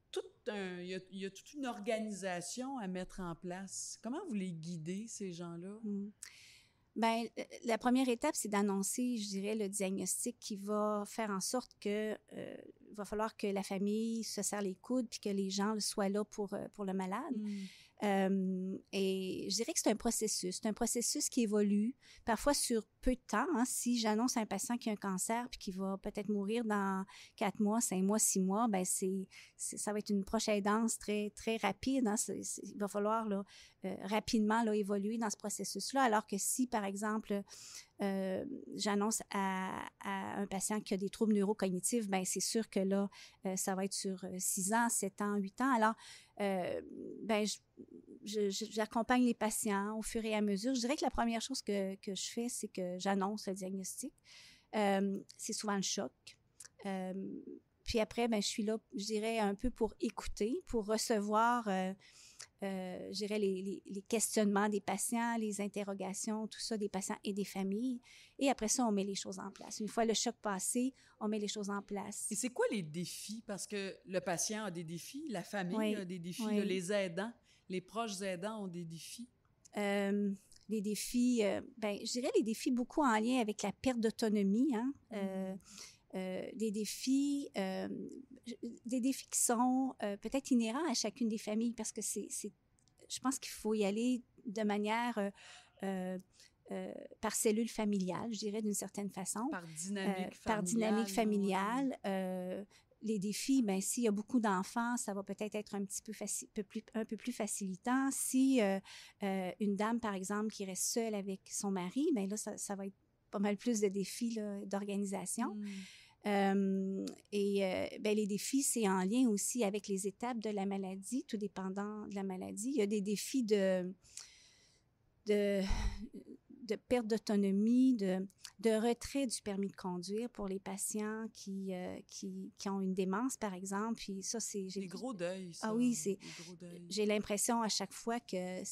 toute une organisation à mettre en place. Comment vous les guidez, ces gens-là? Bien, la première étape, c'est d'annoncer, je dirais, le diagnostic qui va faire en sorte que il va falloir que la famille se serre les coudes puis que les gens soient là pour le malade. Et je dirais que c'est un processus qui évolue, parfois sur peu de temps. Hein. Si j'annonce à un patient qui a un cancer puis qui va peut-être mourir dans 4 mois, 5 mois, 6 mois, ben ça va être une proche aidance très, très rapide. Hein. Il va falloir là, rapidement là, évoluer dans ce processus-là, alors que si, par exemple, j'annonce à un patient qui a des troubles neurocognitifs, ben c'est sûr que là, ça va être sur 6 ans, 7 ans, 8 ans. Alors, j'accompagne les patients au fur et à mesure. Je dirais que la première chose que je fais, c'est que j'annonce le diagnostic. C'est souvent le choc. Puis après, je suis là, je dirais, un peu pour écouter, pour recevoir, je dirais, les questionnements des patients, les interrogations, tout ça, des patients et des familles. Et après ça, on met les choses en place. Une fois le choc passé, on met les choses en place. Et c'est quoi les défis? Parce que le patient a des défis, la famille a des défis, les aidants, les proches aidants ont des défis. Les défis, je dirais les défis beaucoup en lien avec la perte d'autonomie, hein. Des défis qui sont peut-être inhérents à chacune des familles parce que je pense qu'il faut y aller de manière par cellule familiale, je dirais d'une certaine façon. Par dynamique familiale. Les défis, s'il y a beaucoup d'enfants, ça va peut-être être un petit peu un peu plus facilitant. Si une dame, par exemple, qui reste seule avec son mari, là, ça va être pas mal plus de défis là, d'organisation. Les défis, c'est en lien aussi avec les étapes de la maladie, tout dépendant de la maladie. Il y a des défis de perte d'autonomie, de retrait du permis de conduire pour les patients qui ont une démence, par exemple. Puis ça, c'est... Les gros deuils, ça. Ah oui, j'ai l'impression à chaque fois que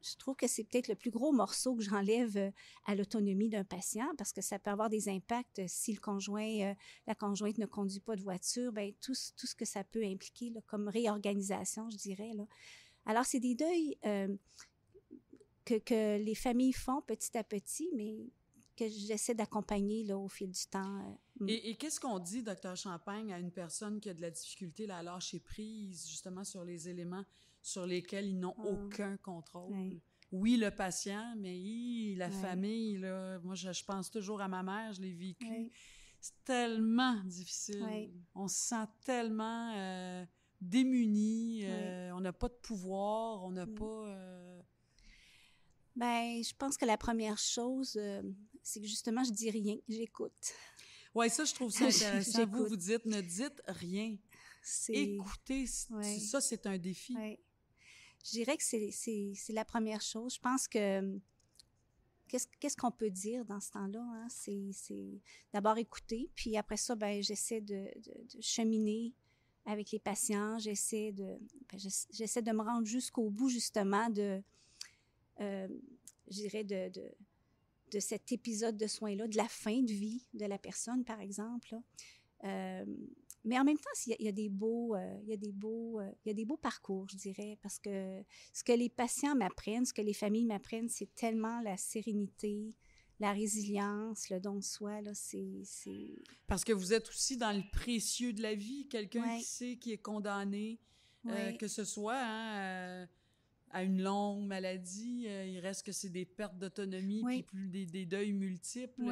je trouve que c'est peut-être le plus gros morceau que j'enlève à l'autonomie d'un patient parce que ça peut avoir des impacts si la conjointe ne conduit pas de voiture, tout ce que ça peut impliquer là, comme réorganisation, je dirais. Là. Alors, c'est des deuils que les familles font petit à petit, mais que j'essaie d'accompagner là, au fil du temps. Et qu'est-ce qu'on dit, Dr. Champagne, à une personne qui a de la difficulté là, à lâcher prise, justement, sur les éléments sur lesquels ils n'ont aucun contrôle? Oui, le patient, mais la famille, là, moi, je pense toujours à ma mère, je l'ai vécu. C'est tellement difficile. Oui. On se sent tellement démunis. On n'a pas de pouvoir, on n'a pas... Ben, je pense que la première chose, c'est que justement, je dis rien, j'écoute. Oui, ça, je trouve ça intéressant. J'écoute. Vous dites, ne dites rien. Écoutez, ça, c'est un défi. Ouais. Je dirais que c'est la première chose. Je pense que qu'est-ce qu'on peut dire dans ce temps-là? Hein? C'est d'abord écouter, puis après ça, ben, j'essaie de cheminer avec les patients. J'essaie de me rendre jusqu'au bout, justement, je dirais, de cet épisode de soins-là, de la fin de vie de la personne, par exemple. Mais en même temps, il y a des beaux parcours, je dirais, parce que ce que les patients m'apprennent, ce que les familles m'apprennent, c'est tellement la sérénité, la résilience, le don de soi, là, c'est... Parce que vous êtes aussi dans le précieux de la vie, quelqu'un qui sait qui est condamné, que ce soit à une longue maladie, il reste que c'est des pertes d'autonomie, puis plus des deuils multiples.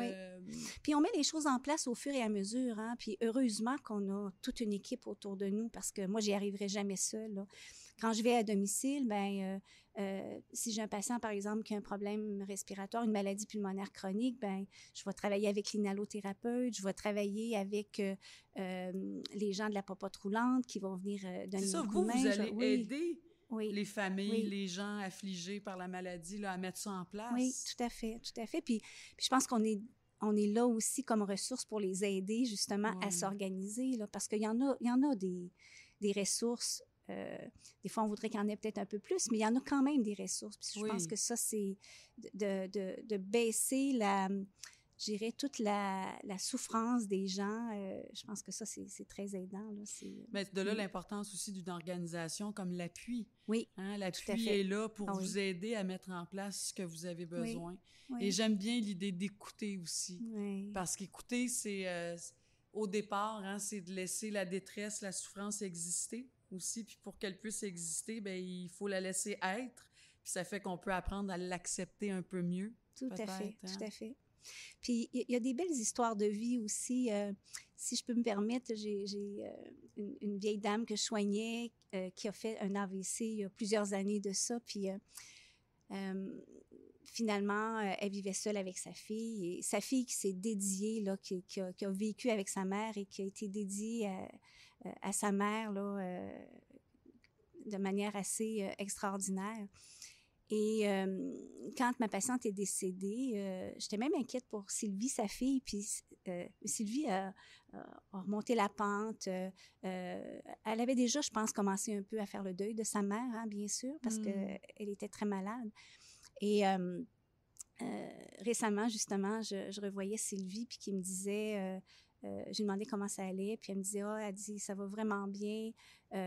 Puis on met les choses en place au fur et à mesure, hein, puis heureusement qu'on a toute une équipe autour de nous, parce que moi, j'y arriverai jamais seule, là. Quand je vais à domicile, ben, si j'ai un patient, par exemple, qui a un problème respiratoire, une maladie pulmonaire chronique, ben, je vais travailler avec l'inhalothérapeute, je vais travailler avec les gens de la popote roulante qui vont venir donner un coup de main. Vous allez aider les familles, oui. les gens affligés par la maladie, là, à mettre ça en place. Oui, tout à fait, tout à fait. Puis je pense qu'on est là aussi comme ressource pour les aider justement à s'organiser, là, parce qu'il y en a des ressources. Des fois, on voudrait qu'il y en ait peut-être un peu plus, mais il y en a quand même des ressources. Puis je pense que ça, c'est de baisser je dirais, toute la souffrance des gens. Je pense que ça, c'est très aidant. Là. Mais de là, l'importance aussi d'une organisation comme l'appui. Oui, hein? L'appui est là pour vous aider à mettre en place ce que vous avez besoin. Oui. Et j'aime bien l'idée d'écouter aussi. Oui. Parce qu'écouter, c'est... au départ, hein, c'est de laisser la détresse, la souffrance exister aussi. Puis pour qu'elle puisse exister, ben il faut la laisser être. Puis ça fait qu'on peut apprendre à l'accepter un peu mieux. Tout à fait, hein? tout à fait. Puis, il y a des belles histoires de vie aussi. Si je peux me permettre, j'ai une vieille dame que je soignais qui a fait un AVC il y a plusieurs années de ça. Puis, finalement, elle vivait seule avec sa fille. Et sa fille qui s'est dédiée, là, qui a vécu avec sa mère et qui a été dédiée à sa mère là, de manière assez extraordinaire. Et quand ma patiente est décédée, j'étais même inquiète pour Sylvie, sa fille. Puis Sylvie a remonté la pente. Elle avait déjà, je pense, commencé un peu à faire le deuil de sa mère, hein, bien sûr, parce qu'elle était très malade. Et récemment, justement, je revoyais Sylvie, puis qui me disait... j'ai demandé comment ça allait, puis elle me disait, elle dit, ça va vraiment bien. Puis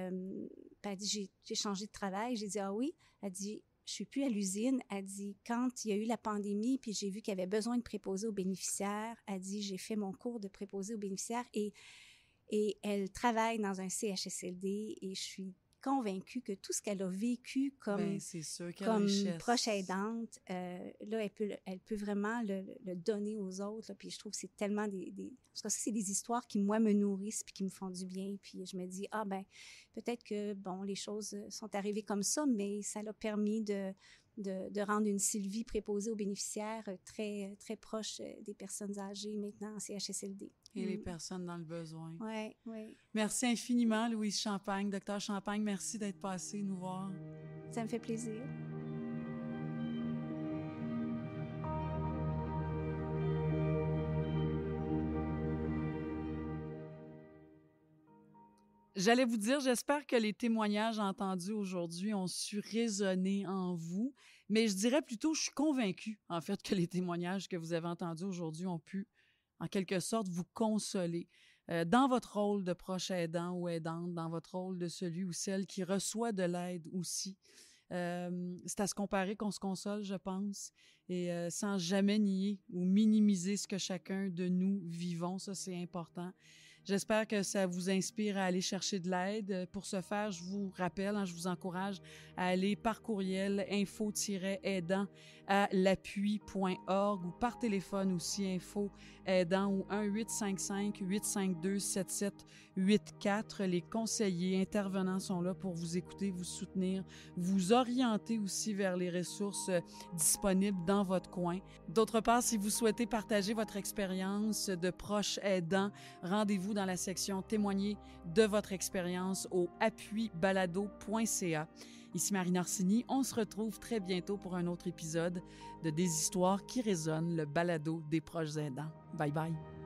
elle dit, j'ai changé de travail. J'ai dit, ah oui? Elle dit, je suis plus à l'usine. Elle dit, quand il y a eu la pandémie, puis j'ai vu qu'il y avait besoin de préposés aux bénéficiaires, elle dit, j'ai fait mon cours de préposés aux bénéficiaires et elle travaille dans un CHSLD et je suis convaincue que tout ce qu'elle a vécu comme proche aidante, là, elle peut vraiment le donner aux autres. Là, puis je trouve que c'est tellement parce que ça, c'est des histoires qui, moi, me nourrissent puis qui me font du bien. Puis je me dis, peut-être que, bon, les choses sont arrivées comme ça, mais ça l'a permis de rendre une Sylvie préposée aux bénéficiaires très, très proche des personnes âgées maintenant en CHSLD. Et les personnes dans le besoin. Oui, oui. Merci infiniment, Louise Champagne. Docteur Champagne, merci d'être passée nous voir. Ça me fait plaisir. J'allais vous dire, j'espère que les témoignages entendus aujourd'hui ont su résonner en vous, mais je dirais plutôt, je suis convaincue, en fait, que les témoignages que vous avez entendus aujourd'hui ont pu, en quelque sorte, vous consoler. Dans votre rôle de proche aidant ou aidante, dans votre rôle de celui ou celle qui reçoit de l'aide aussi. C'est à se comparer qu'on se console, je pense, et sans jamais nier ou minimiser ce que chacun de nous vivons, ça c'est important. J'espère que ça vous inspire à aller chercher de l'aide. Pour ce faire, je vous rappelle, je vous encourage à aller par courriel info-aidant à l'appui.org ou par téléphone aussi info-aidant ou 1-855-852-7784. Les conseillers intervenants sont là pour vous écouter, vous soutenir, vous orienter aussi vers les ressources disponibles dans votre coin. D'autre part, si vous souhaitez partager votre expérience de proche aidant, rendez-vous dans la section témoigner de votre expérience au appuibalado.ca. Ici Marie Orsini, on se retrouve très bientôt pour un autre épisode de Des histoires qui résonnent, le balado des proches aidants. Bye bye.